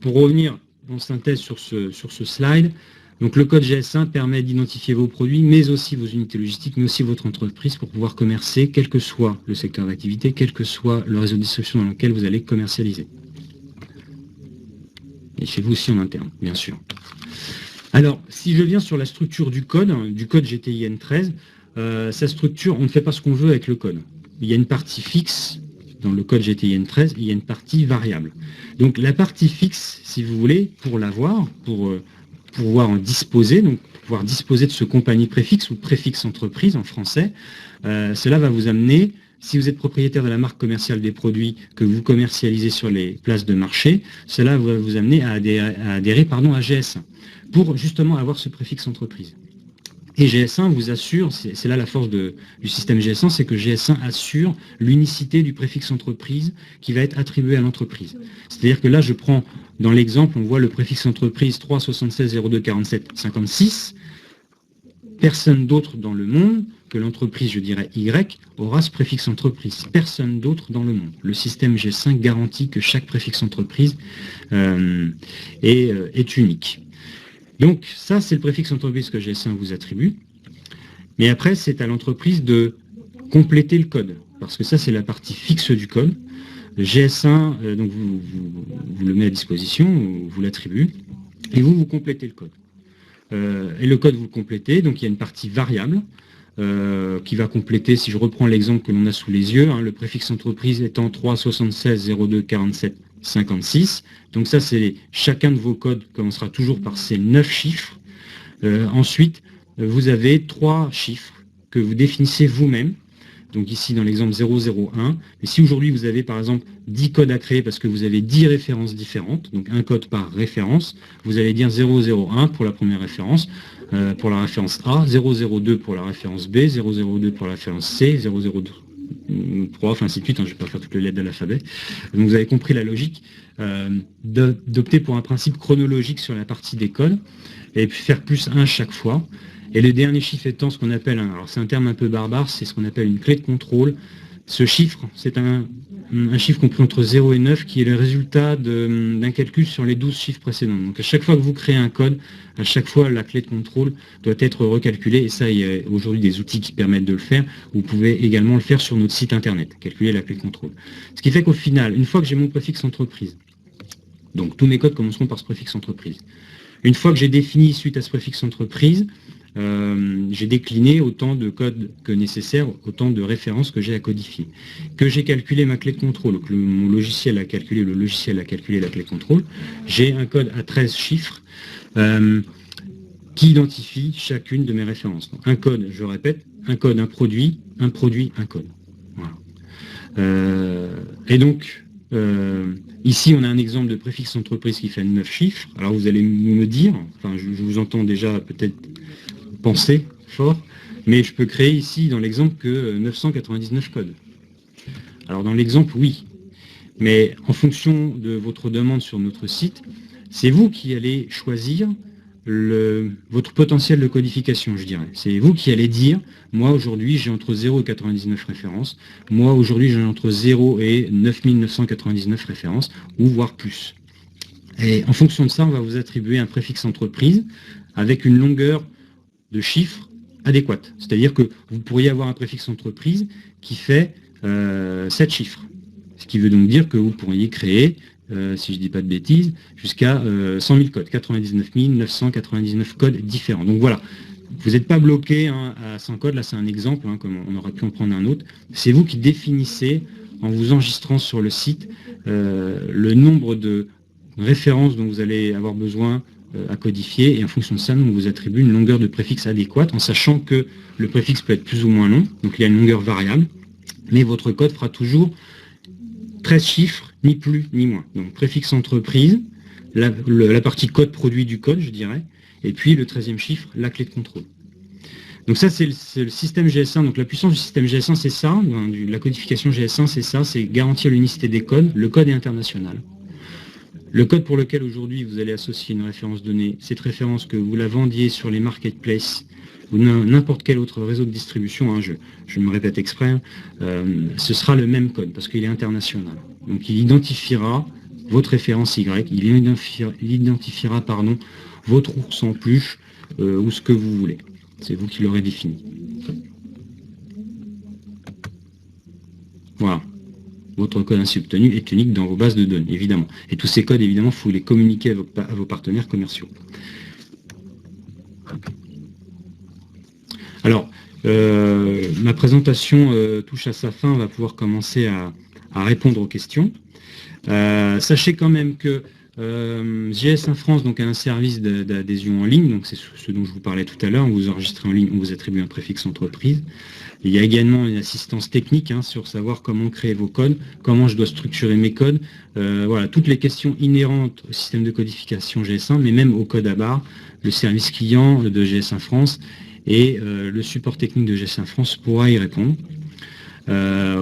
pour revenir en synthèse sur ce slide, donc le code GS1 permet d'identifier vos produits, mais aussi vos unités logistiques, mais aussi votre entreprise pour pouvoir commercer, quel que soit le secteur d'activité, quel que soit le réseau de distribution dans lequel vous allez commercialiser. Et chez vous aussi en interne, bien sûr. Alors, si je viens sur la structure du code GTIN13, sa structure, on ne fait pas ce qu'on veut avec le code. Il y a une partie fixe dans le code GTIN13, il y a une partie variable. Donc la partie fixe, si vous voulez, pour l'avoir, pour pouvoir en disposer, donc pouvoir disposer de ce compagnie préfixe ou préfixe entreprise en français, cela va vous amener, si vous êtes propriétaire de la marque commerciale des produits que vous commercialisez sur les places de marché, cela va vous amener à adhérer à GS1 pour justement avoir ce préfixe entreprise. Et GS1 vous assure, c'est là la force du système GS1, c'est que GS1 assure l'unicité du préfixe entreprise qui va être attribué à l'entreprise. C'est-à-dire que là, je prends, dans l'exemple, on voit le préfixe entreprise 3 76 02 47 56. Personne d'autre dans le monde que l'entreprise, je dirais Y, aura ce préfixe entreprise. Personne d'autre dans le monde. Le système G5 garantit que chaque préfixe entreprise est unique. Donc ça, c'est le préfixe entreprise que G5 vous attribue. Mais après, c'est à l'entreprise de compléter le code. Parce que ça, c'est la partie fixe du code. Le GS1, donc vous le mettez à disposition, vous l'attribuez, et vous complétez le code. Et le code, vous le complétez, donc il y a une partie variable qui va compléter, si je reprends l'exemple que l'on a sous les yeux, le préfixe entreprise étant 3 76 02 47 56. Donc ça, c'est chacun de vos codes commencera toujours par ces 9 chiffres. Ensuite, vous avez 3 chiffres que vous définissez vous-même. Donc ici, dans l'exemple 001. Et si aujourd'hui, vous avez par exemple 10 codes à créer parce que vous avez 10 références différentes, donc un code par référence, vous allez dire 001 pour la première référence, pour la référence A, 002 pour la référence B, 002 pour la référence C, 002 3, enfin ainsi de suite, je ne vais pas faire toutes les lettres de l'alphabet. Donc vous avez compris la logique d'opter pour un principe chronologique sur la partie des codes, et puis faire +1 chaque fois. Et le dernier chiffre étant ce qu'on appelle, alors c'est un terme un peu barbare, c'est ce qu'on appelle une clé de contrôle. Ce chiffre, c'est un chiffre compris entre 0 et 9 qui est le résultat d'un calcul sur les 12 chiffres précédents. Donc à chaque fois que vous créez un code, à chaque fois la clé de contrôle doit être recalculée, et ça, il y a aujourd'hui des outils qui permettent de le faire. Vous pouvez également le faire sur notre site internet, calculer la clé de contrôle. Ce qui fait qu'au final, une fois que j'ai mon préfixe entreprise, donc tous mes codes commenceront par ce préfixe entreprise. Une fois que j'ai défini suite à ce préfixe entreprise, j'ai décliné autant de codes que nécessaire, autant de références que j'ai à codifier. Que j'ai calculé ma clé de contrôle, que mon logiciel a calculé, le logiciel a calculé la clé de contrôle, j'ai un code à 13 chiffres qui identifie chacune de mes références. Donc, un code, je répète, un code, un produit, un code. Voilà. Et donc, ici, on a un exemple de préfixe entreprise qui fait 9 chiffres. Alors, vous allez me dire, enfin, je vous entends déjà peut-être penser fort, mais je peux créer ici, dans l'exemple, que 999 codes. Alors, dans l'exemple, oui. Mais en fonction de votre demande sur notre site, c'est vous qui allez choisir votre potentiel de codification, je dirais. C'est vous qui allez dire, moi aujourd'hui j'ai entre 0 et 99 références, moi aujourd'hui j'ai entre 0 et 9999 références, ou voire plus. Et en fonction de ça, on va vous attribuer un préfixe entreprise avec une longueur de chiffres adéquate. C'est-à-dire que vous pourriez avoir un préfixe entreprise qui fait 7 chiffres. Ce qui veut donc dire que vous pourriez créer, si je ne dis pas de bêtises, jusqu'à 100 000 codes, 99 999 codes différents. Donc voilà, vous n'êtes pas bloqué à 100 codes, là c'est un exemple, comme on aurait pu en prendre un autre. C'est vous qui définissez, en vous enregistrant sur le site, le nombre de références dont vous allez avoir besoin à codifier, et en fonction de ça, on vous attribue une longueur de préfixe adéquate, en sachant que le préfixe peut être plus ou moins long, donc il y a une longueur variable, mais votre code fera toujours 13 chiffres, ni plus ni moins. Donc préfixe entreprise, la partie code produit du code, je dirais, et puis le 13e chiffre, la clé de contrôle. Donc ça, c'est le système GS1. Donc la puissance du système GS1, c'est ça, la codification GS1, c'est ça, c'est garantir l'unicité des codes. Le code est international. Le code pour lequel aujourd'hui vous allez associer une référence donnée, cette référence, que vous la vendiez sur les marketplaces ou n'importe quel autre réseau de distribution, je me répète exprès, ce sera le même code parce qu'il est international. Donc il identifiera votre référence Y, il identifiera votre ours en peluche ou ce que vous voulez. C'est vous qui l'aurez défini. Voilà. Votre code ainsi obtenu est unique dans vos bases de données, évidemment. Et tous ces codes, évidemment, il faut les communiquer à vos partenaires commerciaux. Alors, ma présentation touche à sa fin, on va pouvoir commencer à répondre aux questions. Sachez quand même que GS1 France donc, a un service d'adhésion en ligne, donc c'est ce dont je vous parlais tout à l'heure, vous enregistrez en ligne, on vous attribue un préfixe entreprise. Il y a également une assistance technique sur savoir comment créer vos codes, comment je dois structurer mes codes, voilà, toutes les questions inhérentes au système de codification GS1, mais même au code à barre, le service client de GS1 France, et le support technique de GS1 France pourra y répondre.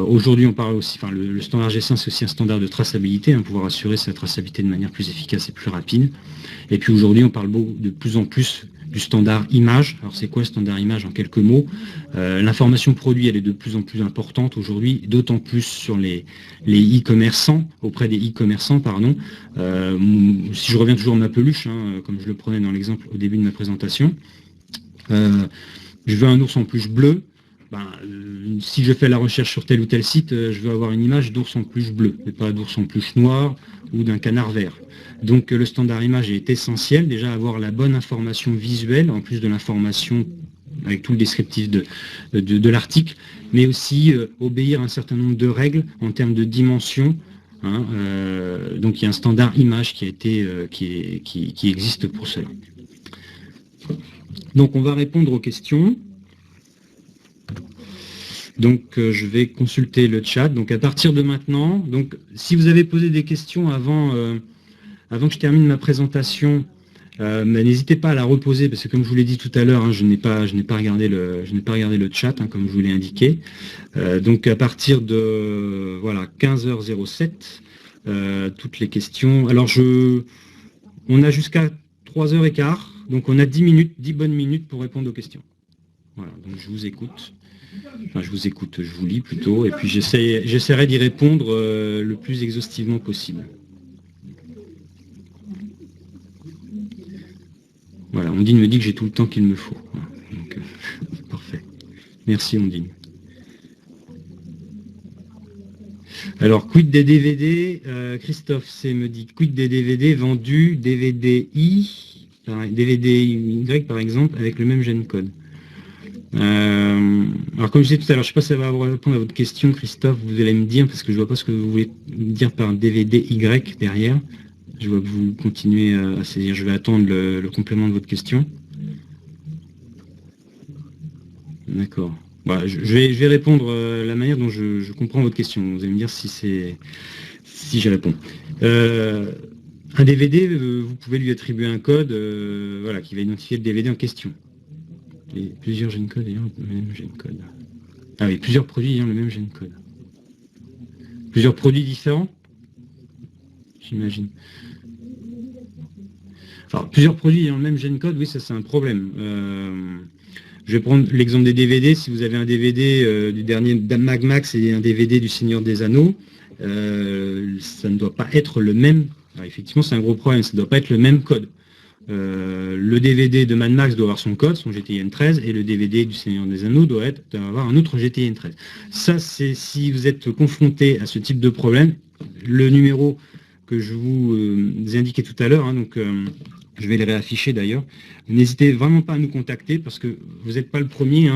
Aujourd'hui, on parle aussi, le standard GS1, c'est aussi un standard de traçabilité, pouvoir assurer sa traçabilité de manière plus efficace et plus rapide. Et puis aujourd'hui, on parle de plus en plus du standard image. Alors c'est quoi le standard image en quelques mots? L'information produit, elle est de plus en plus importante aujourd'hui, d'autant plus sur les e-commerçants, auprès des e-commerçants, pardon. Si je reviens toujours à ma peluche, comme je le prenais dans l'exemple au début de ma présentation, je veux un ours en peluche bleu. Si je fais la recherche sur tel ou tel site, je veux avoir une image d'ours en peluche bleu, et pas d'ours en peluche noir ou d'un canard vert. Donc le standard image est essentiel, déjà avoir la bonne information visuelle, en plus de l'information avec tout le descriptif de l'article, mais aussi obéir à un certain nombre de règles en termes de dimension. Donc il y a un standard image qui existe pour cela. Donc on va répondre aux questions. Donc je vais consulter le chat. Donc à partir de maintenant, donc si vous avez posé des questions avant que je termine ma présentation, mais n'hésitez pas à la reposer parce que comme je vous l'ai dit tout à l'heure, je n'ai pas regardé le chat comme je vous l'ai indiqué. Donc à partir de 15h07, toutes les questions. Alors on a jusqu'à 3h15, donc on a 10 bonnes minutes pour répondre aux questions. Voilà, donc je vous écoute. Enfin, je vous lis plutôt, et puis j'essaierai d'y répondre le plus exhaustivement possible. Voilà, Ondine me dit que j'ai tout le temps qu'il me faut. Voilà, donc, parfait. Merci Ondine. Alors, quid des DVD? Christophe C me dit, quid des DVD vendus DVD I, DVD Y par exemple, avec le même Gencode? Alors comme je disais tout à l'heure, je ne sais pas si ça va répondre à votre question, Christophe, vous allez me dire, parce que je ne vois pas ce que vous voulez me dire par DVD Y derrière. Je vois que vous continuez à saisir. Je vais attendre le complément de votre question. D'accord. Voilà, je vais répondre la manière dont je comprends votre question. Vous allez me dire si j'y réponds. Un DVD, vous pouvez lui attribuer un code qui va identifier le DVD en question. Et plusieurs Gencode ayant le même Gencode. Ah oui, plusieurs produits ayant le même Gencode. Plusieurs produits différents, j'imagine. Alors, plusieurs produits ayant le même Gencode, oui, ça c'est un problème. Je vais prendre l'exemple des DVD. Si vous avez un DVD du dernier Mad Max et un DVD du Seigneur des Anneaux, ça ne doit pas être le même. Alors, effectivement, c'est un gros problème, ça ne doit pas être le même code. Le DVD de Mad Max doit avoir son code, son GTIN 13, et le DVD du Seigneur des Anneaux doit avoir un autre GTIN 13. Ça, c'est si vous êtes confronté à ce type de problème, le numéro que je vous ai indiqué tout à l'heure, donc je vais le réafficher d'ailleurs, n'hésitez vraiment pas à nous contacter parce que vous n'êtes pas le premier,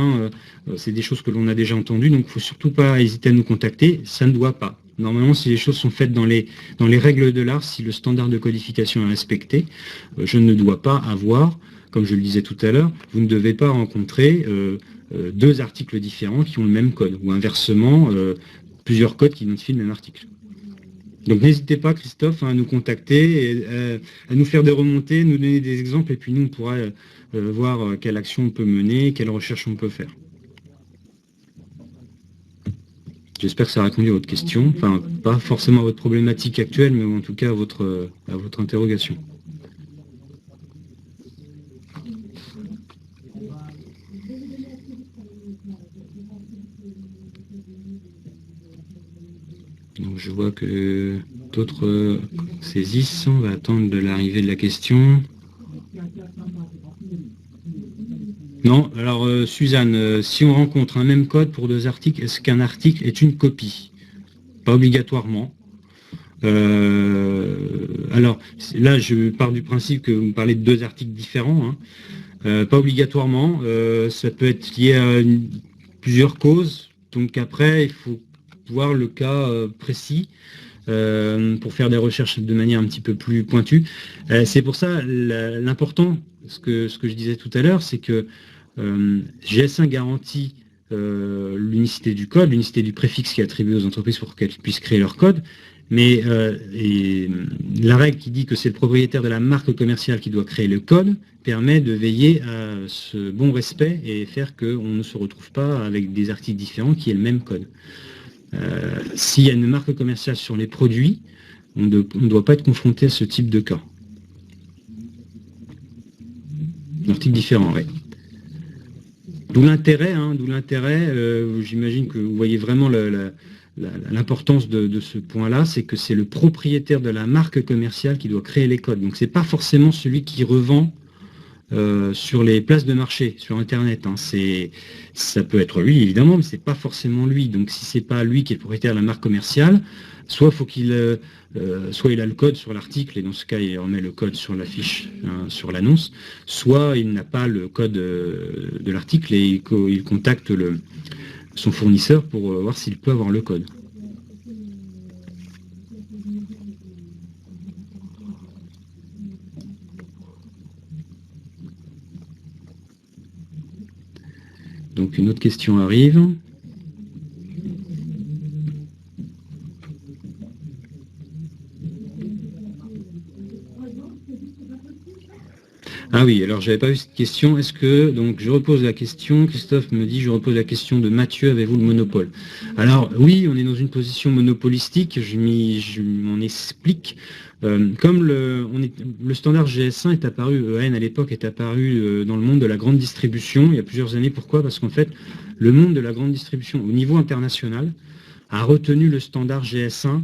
c'est des choses que l'on a déjà entendues, donc il ne faut surtout pas hésiter à nous contacter, ça ne doit pas. Normalement, si les choses sont faites dans les règles de l'art, si le standard de codification est respecté, je ne dois pas avoir, comme je le disais tout à l'heure, vous ne devez pas rencontrer deux articles différents qui ont le même code, ou inversement, plusieurs codes qui identifient le même article. Donc n'hésitez pas, Christophe, à nous contacter, et, à nous faire des remontées, nous donner des exemples, et puis nous, on pourra voir quelle action on peut mener, quelle recherche on peut faire. J'espère que ça a répondu à votre question, enfin pas forcément à votre problématique actuelle, mais en tout cas à votre interrogation. Donc je vois que d'autres saisissent, on va attendre de l'arrivée de la question. Non, alors Suzanne, si on rencontre un même code pour deux articles, est-ce qu'un article est une copie? Pas obligatoirement. Alors là, je pars du principe que vous parlez de deux articles différents. Pas obligatoirement. Ça peut être lié à plusieurs causes. Donc après, il faut voir le cas précis pour faire des recherches de manière un petit peu plus pointue. C'est pour ça l'important, ce que je disais tout à l'heure, c'est que GS1 garantit l'unicité du code, l'unicité du préfixe qui est attribué aux entreprises pour qu'elles puissent créer leur code, Mais la règle qui dit que c'est le propriétaire de la marque commerciale qui doit créer le code permet de veiller à ce bon respect et faire qu'on ne se retrouve pas avec des articles différents qui aient le même code. S'il y a une marque commerciale sur les produits, on ne doit pas être confronté à ce type de cas. Article différent, oui. D'où l'intérêt, j'imagine que vous voyez vraiment l'importance de ce point-là, c'est que c'est le propriétaire de la marque commerciale qui doit créer les codes. Donc c'est pas forcément celui qui revend sur les places de marché, sur Internet. Ça peut être lui, évidemment, mais c'est pas forcément lui. Donc si c'est pas lui qui est le propriétaire de la marque commerciale, soit il a le code sur l'article, et dans ce cas, il remet le code sur l'affiche, sur l'annonce, soit il n'a pas le code de l'article et il contacte son fournisseur pour voir s'il peut avoir le code. Donc une autre question arrive. Ah oui, alors j'avais pas vu cette question. Est-ce que, donc je repose la question, Christophe me dit, je repose la question de Mathieu, avez-vous le monopole? Alors oui, on est dans une position monopolistique, je m'en explique. Comme le standard GS1 est apparu, EN à l'époque est apparu dans le monde de la grande distribution il y a plusieurs années. Pourquoi? Parce qu'en fait, le monde de la grande distribution au niveau international a retenu le standard GS1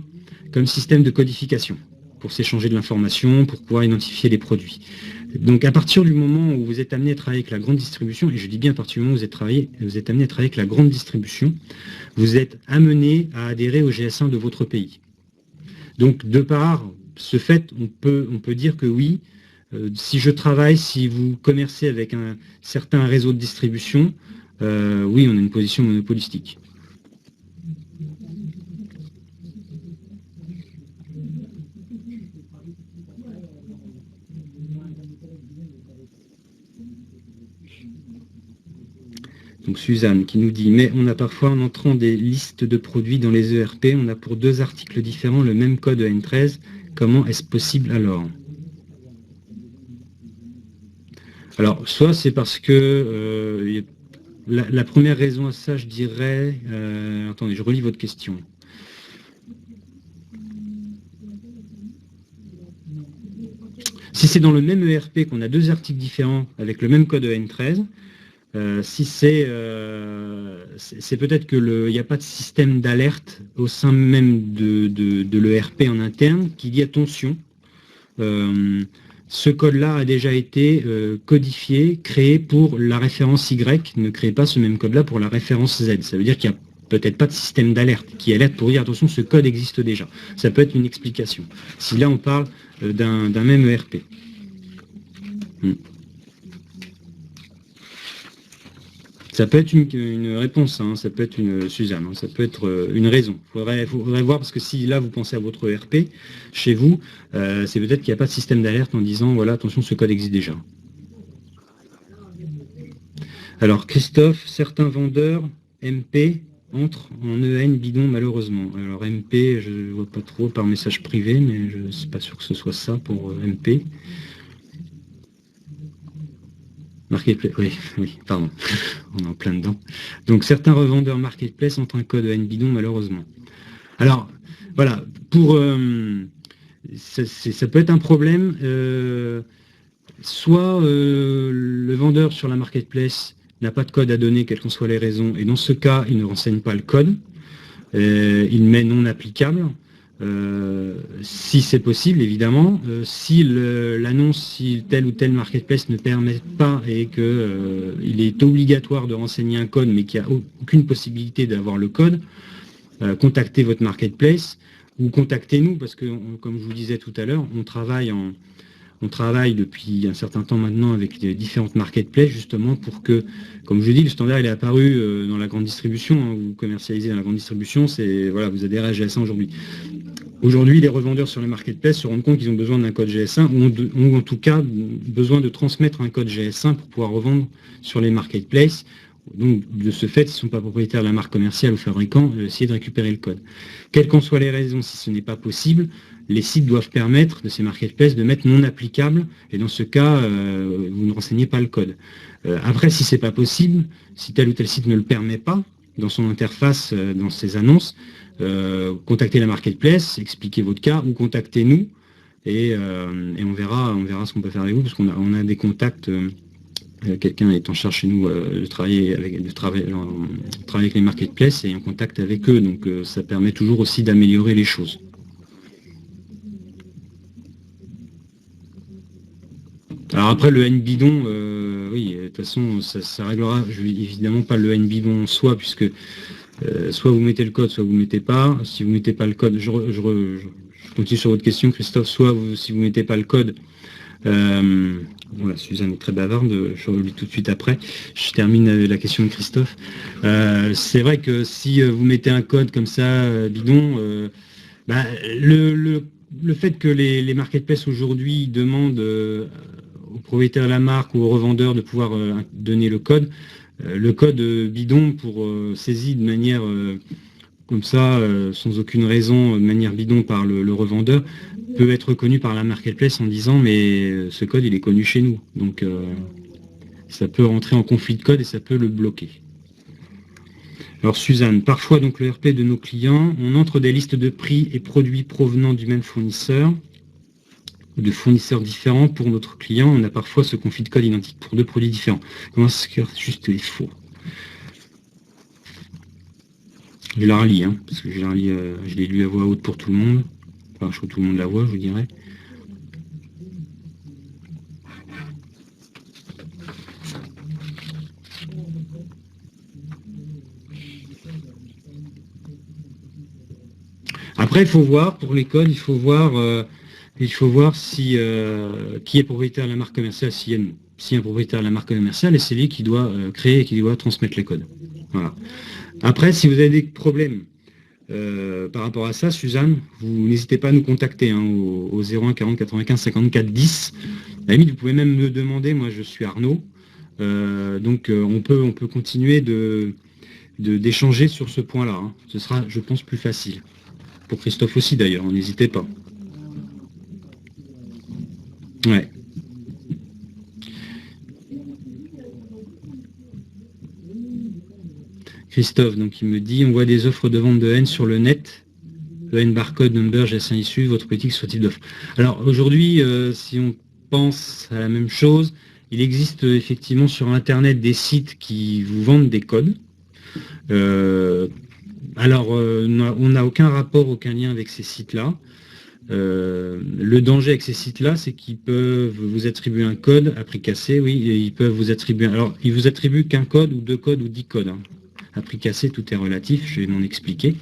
comme système de codification pour s'échanger de l'information, pour pouvoir identifier les produits. Donc à partir du moment où vous êtes amené à travailler avec la grande distribution, et je dis bien à partir du moment où vous êtes amené à travailler avec la grande distribution, vous êtes amené à adhérer au GS1 de votre pays. Donc de par ce fait, on peut dire que oui, si vous commercez avec un certain réseau de distribution, oui, on a une position monopolistique. Donc Suzanne qui nous dit, mais on a parfois en entrant des listes de produits dans les ERP, on a pour 2 articles différents le même code EN13. Comment est-ce possible alors? Alors, soit c'est parce que la première raison à ça, je dirais... attendez, je relis votre question. Si c'est dans le même ERP qu'on a 2 articles différents avec le même code EN13, si c'est peut-être qu'il n'y a pas de système d'alerte au sein même de l'ERP en interne qui dit attention, ce code-là a déjà été codifié, créé pour la référence Y, ne créez pas ce même code-là pour la référence Z. Ça veut dire qu'il n'y a peut-être pas de système d'alerte qui alerte pour dire attention, ce code existe déjà. Ça peut être une explication. Si là on parle d'un même ERP. Ça peut être une réponse, ça peut être Suzanne, ça peut être une raison. Il faudrait voir, parce que si là vous pensez à votre ERP, chez vous, c'est peut-être qu'il n'y a pas de système d'alerte en disant, voilà, attention, ce code existe déjà. Alors Christophe, certains vendeurs MP entrent en EN bidon malheureusement. Alors MP, je ne vois pas trop par message privé, mais je ne suis pas sûr que ce soit ça pour MP. Marketplace, oui, pardon, on est en plein dedans. Donc certains revendeurs Marketplace ont un code EN bidon malheureusement. Alors, voilà, ça peut être un problème. Soit le vendeur sur la Marketplace n'a pas de code à donner, quelles qu'en soient les raisons, et dans ce cas, il ne renseigne pas le code, il met non applicable. Si c'est possible, évidemment, si l'annonce, si tel ou tel marketplace ne permet pas et qu'il est obligatoire de renseigner un code, mais qu'il n'y a aucune possibilité d'avoir le code, contactez votre marketplace ou contactez-nous, parce que, comme je vous disais tout à l'heure, on travaille depuis un certain temps maintenant avec les différentes marketplaces, justement pour que, comme je vous dis, le standard il est apparu dans la grande distribution, vous commercialisez dans la grande distribution, voilà, vous adhérez à GS1 aujourd'hui. Aujourd'hui, les revendeurs sur les marketplaces se rendent compte qu'ils ont besoin d'un code GS1 ou en tout cas besoin de transmettre un code GS1 pour pouvoir revendre sur les marketplaces Donc, de ce fait, s'ils ne sont pas propriétaires de la marque commerciale ou fabricant, essayer de récupérer le code. Quelles qu'en soient les raisons, si ce n'est pas possible, les sites doivent permettre de ces marketplaces de mettre non applicable, et dans ce cas, vous ne renseignez pas le code. Après, si c'est pas possible, si tel ou tel site ne le permet pas, dans son interface, dans ses annonces, contactez la marketplace, expliquez votre cas, ou contactez-nous, et on verra ce qu'on peut faire avec vous, parce qu'on a des contacts. Quelqu'un est en charge chez nous de travailler avec les marketplaces et en contact avec eux, donc ça permet toujours aussi d'améliorer les choses. Alors après le N bidon, oui, de toute façon ça réglera évidemment pas le N bidon en soi, puisque soit vous mettez le code, soit vous ne mettez pas. Si vous ne mettez pas le code, je continue sur votre question, Christophe, si vous ne mettez pas le code, voilà, Suzanne est très bavarde, je relis tout de suite après. Je termine avec la question de Christophe. C'est vrai que si vous mettez un code comme ça, bidon, le fait que les marketplaces aujourd'hui demandent aux propriétaires de la marque ou aux revendeurs de pouvoir donner le code bidon pour saisi de manière comme ça, sans aucune raison, de manière bidon par le revendeur, peut être reconnu par la marketplace en disant mais ce code il est connu chez nous. Donc ça peut rentrer en conflit de code et ça peut le bloquer. Alors Suzanne, parfois donc le RP de nos clients, on entre des listes de prix et produits provenant du même fournisseur ou de fournisseurs différents pour notre client. On a parfois ce conflit de code identique pour deux produits différents. Comment est-ce que juste les faux? Je la relis, hein, parce que je l'ai lu à voix haute pour tout le monde. Enfin, je crois que tout le monde la voit, je vous dirais. Après, il faut voir, pour les codes, il faut voir si qui est propriétaire de la marque commerciale, s'il y a un propriétaire de la marque commerciale, et c'est lui qui doit créer et qui doit transmettre les codes. Voilà. Après, si vous avez des problèmes par rapport à ça, Suzanne, vous n'hésitez pas à nous contacter au 01 40 95 54 10. À la limite, vous pouvez même me demander, moi je suis Arnaud, donc on peut continuer d'échanger sur ce point-là. Hein. Ce sera, je pense, plus facile. Pour Christophe aussi d'ailleurs, n'hésitez pas. Ouais. Christophe, donc il me dit, on voit des offres de vente de haine sur le net, le N barcode, number, GS1 issu, votre politique sur ce type d'offre. Alors aujourd'hui, si on pense à la même chose, il existe effectivement sur Internet des sites qui vous vendent des codes. On n'a aucun rapport, aucun lien avec ces sites-là. Le danger avec ces sites-là, c'est qu'ils peuvent vous attribuer un code à prix cassé, oui, et ils peuvent vous attribuer. Alors, ils vous attribuent qu'un code ou 2 codes ou 10 codes. Hein. À prix cassé, tout est relatif, je vais m'en expliquer.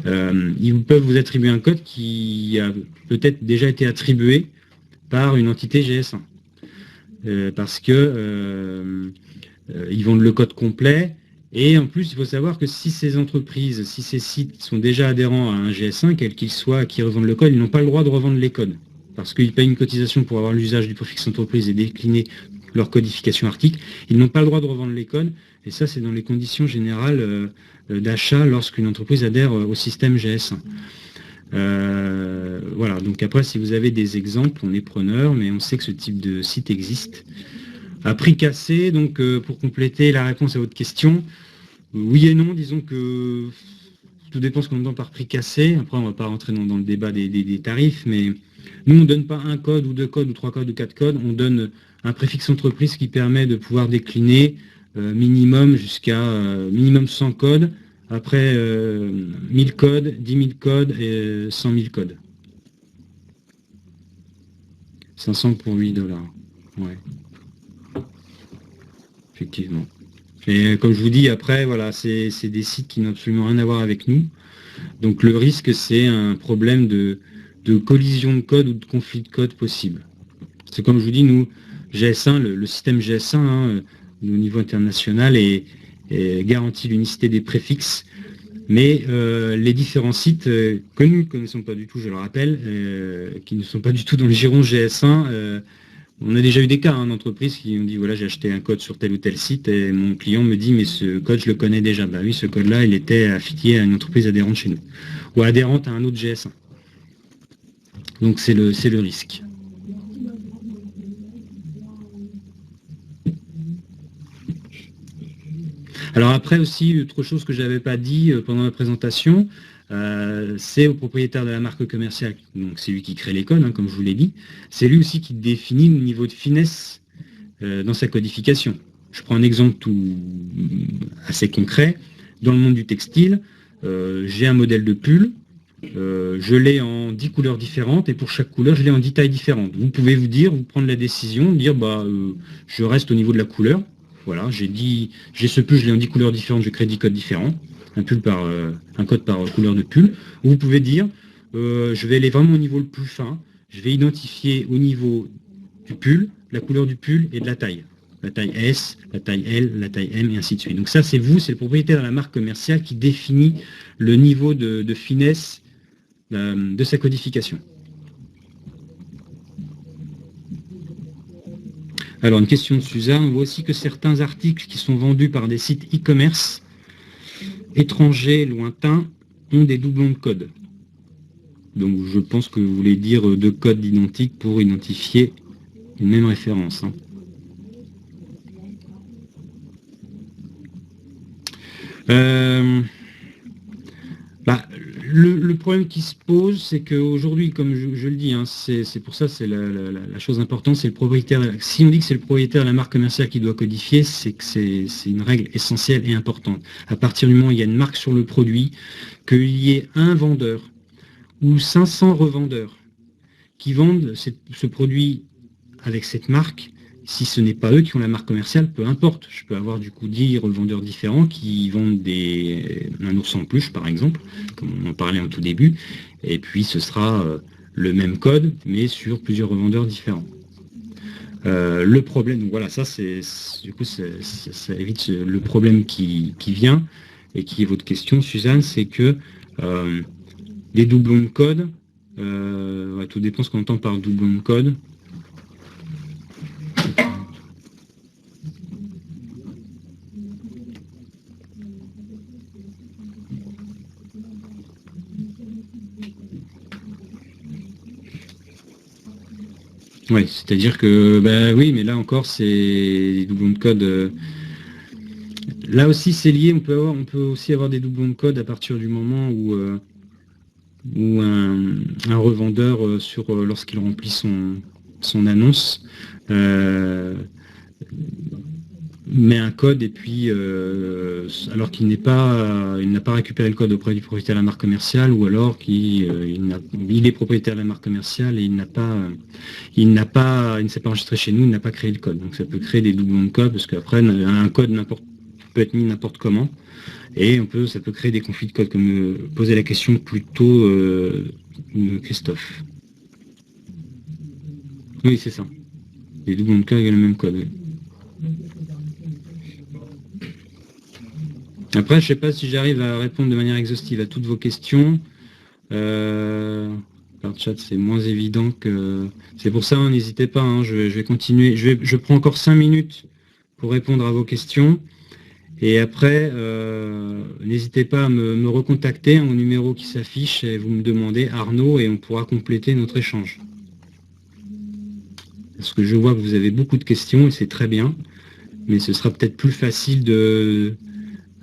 Ils peuvent vous attribuer un code qui a peut-être déjà été attribué par une entité GS1. Parce que ils vendent le code complet. Et en plus, il faut savoir que si ces entreprises, si ces sites sont déjà adhérents à un GS1, quel qu'il soit, qui revendent le code, ils n'ont pas le droit de revendre les codes. Parce qu'ils payent une cotisation pour avoir l'usage du préfixe entreprise et décliner leur codification article. Ils n'ont pas le droit de revendre les codes. Et ça, c'est dans les conditions générales d'achat lorsqu'une entreprise adhère au système GS1. Voilà, donc après, si vous avez des exemples, on est preneur, mais on sait que ce type de site existe. À prix cassé, donc pour compléter la réponse à votre question, oui et non, disons que tout dépend ce qu'on entend par prix cassé. Après, on ne va pas rentrer dans le débat des tarifs, mais nous, on ne donne pas un code ou 2 codes ou 3 codes ou 4 codes, on donne un préfixe entreprise qui permet de pouvoir décliner minimum jusqu'à minimum 100 codes, après 1000 codes, 10 000 codes et 100 000 codes. 500 pour $8. Ouais. Effectivement. Et comme je vous dis, après, voilà, c'est des sites qui n'ont absolument rien à voir avec nous. Donc le risque, c'est un problème de collision de code ou de conflit de code possible. C'est comme je vous dis, nous, GS1, le système GS1, hein, au niveau international, garantit l'unicité des préfixes. Mais les différents sites que nous ne connaissons pas du tout, je le rappelle, qui ne sont pas du tout dans le giron GS1, On a déjà eu des cas d'entreprises qui ont dit, voilà, j'ai acheté un code sur tel ou tel site et mon client me dit, mais ce code, je le connais déjà. Bah oui, ce code-là, il était affilié à une entreprise adhérente chez nous, ou adhérente à un autre GS1. Donc c'est le risque. Alors après aussi, autre chose que je n'avais pas dit pendant la présentation, c'est au propriétaire de la marque commerciale, donc c'est lui qui crée les codes, comme je vous l'ai dit, c'est lui aussi qui définit le niveau de finesse dans sa codification. Je prends un exemple assez concret. Dans le monde du textile, j'ai un modèle de pull, je l'ai en 10 couleurs différentes et pour chaque couleur, je l'ai en 10 tailles différentes. Vous pouvez vous prendre la décision, dire je reste au niveau de la couleur. Voilà, j'ai ce pull, je l'ai en 10 couleurs différentes, je crée 10 codes différents, un code par couleur de pull. Ou vous pouvez dire, je vais aller vraiment au niveau le plus fin, je vais identifier au niveau du pull, la couleur du pull et de la taille. La taille S, la taille L, la taille M, et ainsi de suite. Donc ça, c'est le propriétaire de la marque commerciale qui définit le niveau de finesse de sa codification. Alors, une question de Suzanne. On voit aussi que certains articles qui sont vendus par des sites e-commerce étrangers, lointains, ont des doublons de code. Donc, je pense que vous voulez dire deux codes identiques pour identifier une même référence. Le problème qui se pose, c'est qu'aujourd'hui, comme je le dis, c'est pour ça, c'est la chose importante, c'est le propriétaire. Si on dit que c'est le propriétaire de la marque commerciale qui doit codifier, c'est que c'est une règle essentielle et importante. À partir du moment où il y a une marque sur le produit, qu'il y ait un vendeur ou 500 revendeurs qui vendent ce produit avec cette marque, si ce n'est pas eux qui ont la marque commerciale, peu importe. Je peux avoir du coup 10 revendeurs différents qui vendent un ours en peluche, par exemple, comme on en parlait en tout début, et puis ce sera le même code, mais sur plusieurs revendeurs différents. Le problème, donc voilà, ça évite le problème qui vient, et qui est votre question, Suzanne, c'est que des doublons de code, tout dépend ce qu'on entend par doublon de code. Oui, c'est-à-dire que, oui, mais là encore, c'est des doublons de code. Là aussi, c'est lié, on peut aussi avoir des doublons de code à partir du moment où un revendeur, lorsqu'il remplit son annonce, met un code et puis alors qu'il n'a pas récupéré le code auprès du propriétaire de la marque commerciale, ou alors qu'il est propriétaire de la marque commerciale et il ne s'est pas enregistré chez nous, il n'a pas créé le code. Donc ça peut créer des doublons de code, parce qu'après un code peut être mis n'importe comment, et ça peut créer des conflits de code, comme me posait la question plutôt Christophe. Oui, c'est ça. Les doublons de code avec le même code. Oui. Après, je ne sais pas si j'arrive à répondre de manière exhaustive à toutes vos questions. Par chat, c'est moins évident que... C'est pour ça, n'hésitez pas, je vais continuer. Je prends encore 5 minutes pour répondre à vos questions. Et après, n'hésitez pas à me recontacter, au numéro qui s'affiche, et vous me demandez Arnaud, et on pourra compléter notre échange. Parce que je vois que vous avez beaucoup de questions, et c'est très bien. Mais ce sera peut-être plus facile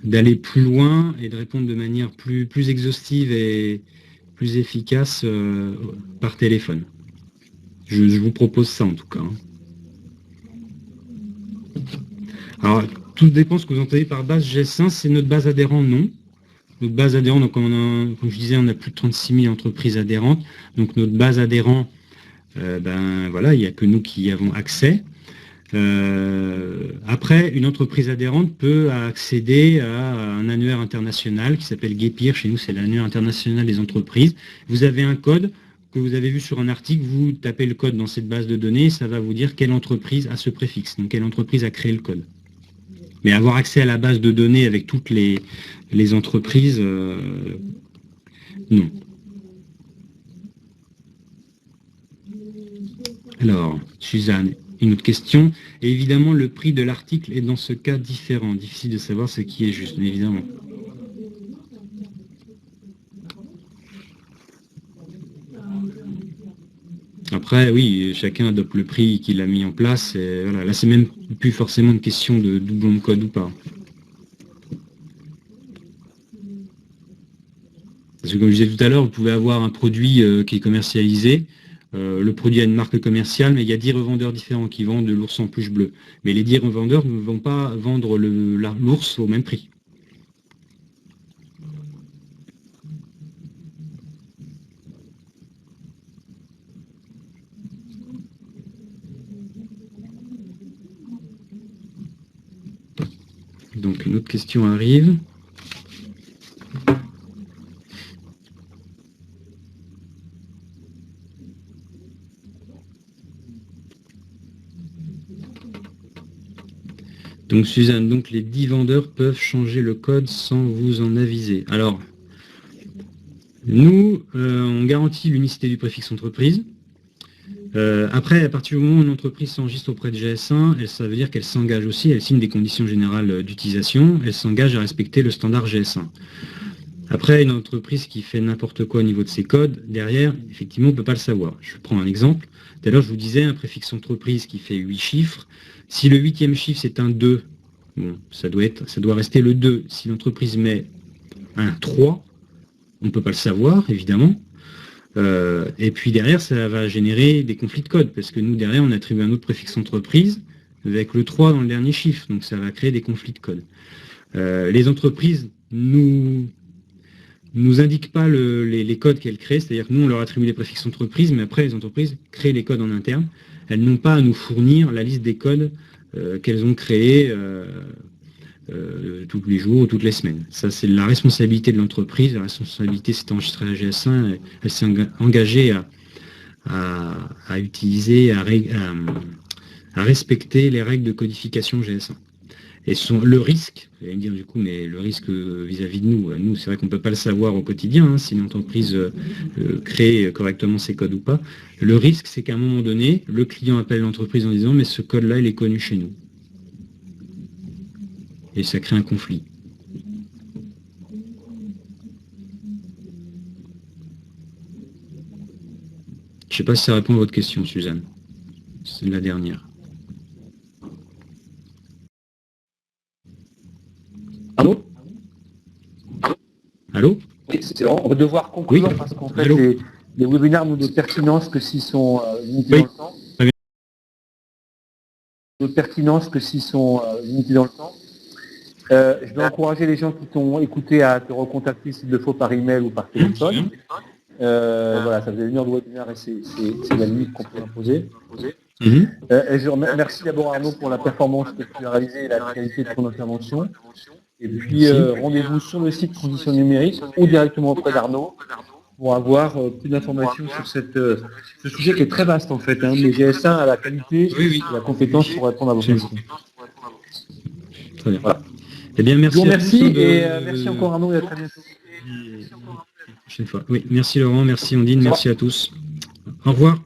d'aller plus loin et de répondre de manière plus exhaustive et plus efficace par téléphone. Je vous propose ça en tout cas. Alors, tout dépend de ce que vous entendez par base GS1, c'est notre base adhérent, non. Notre base adhérent, donc comme je disais, on a plus de 36 000 entreprises adhérentes. Donc notre base adhérent, voilà, il n'y a que nous qui y avons accès. Après, une entreprise adhérente peut accéder à un annuaire international qui s'appelle GEPIR. Chez nous, c'est l'annuaire international des entreprises. Vous avez un code que vous avez vu sur un article, vous tapez le code dans cette base de données, ça va vous dire quelle entreprise a ce préfixe, donc quelle entreprise a créé le code. Mais avoir accès à la base de données avec toutes les entreprises, non. Alors, Suzanne, une autre question. Et évidemment, le prix de l'article est dans ce cas différent. Difficile de savoir ce qui est juste, mais évidemment. Après, oui, chacun adopte le prix qu'il a mis en place. Et voilà. Là, c'est même plus forcément une question de doublon de code ou pas. Parce que comme je disais tout à l'heure, vous pouvez avoir un produit qui est commercialisé. Le produit a une marque commerciale, mais il y a 10 revendeurs différents qui vendent l'ours en peluche bleue. Mais les 10 revendeurs ne vont pas vendre l'ours au même prix. Donc une autre question arrive. Donc Suzanne, donc les 10 vendeurs peuvent changer le code sans vous en aviser. Alors, nous, on garantit l'unicité du préfixe entreprise. Après, à partir du moment où une entreprise s'enregistre auprès de GS1, ça veut dire qu'elle s'engage aussi, elle signe des conditions générales d'utilisation, elle s'engage à respecter le standard GS1. Après, une entreprise qui fait n'importe quoi au niveau de ses codes, derrière, effectivement, on ne peut pas le savoir. Je prends un exemple. Tout à l'heure, je vous disais, un préfixe entreprise qui fait 8 chiffres. Si le 8e chiffre, c'est un 2, bon, ça doit rester le 2. Si l'entreprise met un 3, on ne peut pas le savoir, évidemment. Et puis derrière, ça va générer des conflits de code, parce que nous, derrière, on attribue un autre préfixe entreprise avec le 3 dans le dernier chiffre, donc ça va créer des conflits de code. Les entreprises nous indiquent pas les codes qu'elles créent, c'est-à-dire que nous, on leur attribue les préfixes entreprises, mais après, les entreprises créent les codes en interne. Elles n'ont pas à nous fournir la liste des codes qu'elles ont créés tous les jours ou toutes les semaines. Ça, c'est la responsabilité de l'entreprise. La responsabilité, c'est enregistré à la GS1. Elle s'est engagée à utiliser, à respecter les règles de codification GS1. Et le risque, vous allez me dire du coup, mais le risque vis-à-vis de nous, c'est vrai qu'on ne peut pas le savoir au quotidien, hein, si une entreprise crée correctement ses codes ou pas. Le risque, c'est qu'à un moment donné, le client appelle l'entreprise en disant, mais ce code-là, il est connu chez nous. Et ça crée un conflit. Je ne sais pas si ça répond à votre question, Suzanne. C'est la dernière. Allô? Allô? Oui, on va devoir conclure, oui. Parce qu'en fait, les webinaires n'ont de pertinence que s'ils sont limités oui. dans le temps. De pertinence que s'ils sont limités dans le temps. Je vais encourager les gens qui t'ont écouté à te recontacter s'il le faut par email ou par téléphone. Voilà, ça faisait 1 heure de webinaire et c'est la limite qu'on peut imposer. Et je remercie d'abord Arnaud pour la performance que tu as réalisée et la qualité de ton intervention. Et puis rendez-vous sur le site Transition Numérique ou directement auprès d'Arnaud pour avoir plus d'informations sur ce sujet qui est très vaste en fait. Hein, mais GS1 a la qualité et la compétence pour répondre à vos questions. Très bien. Voilà. Eh bien, merci. Je vous remercie et merci encore Arnaud et à très bientôt. Prochaine fois. Oui, merci Laurent, merci Ondine, merci à tous. Au revoir.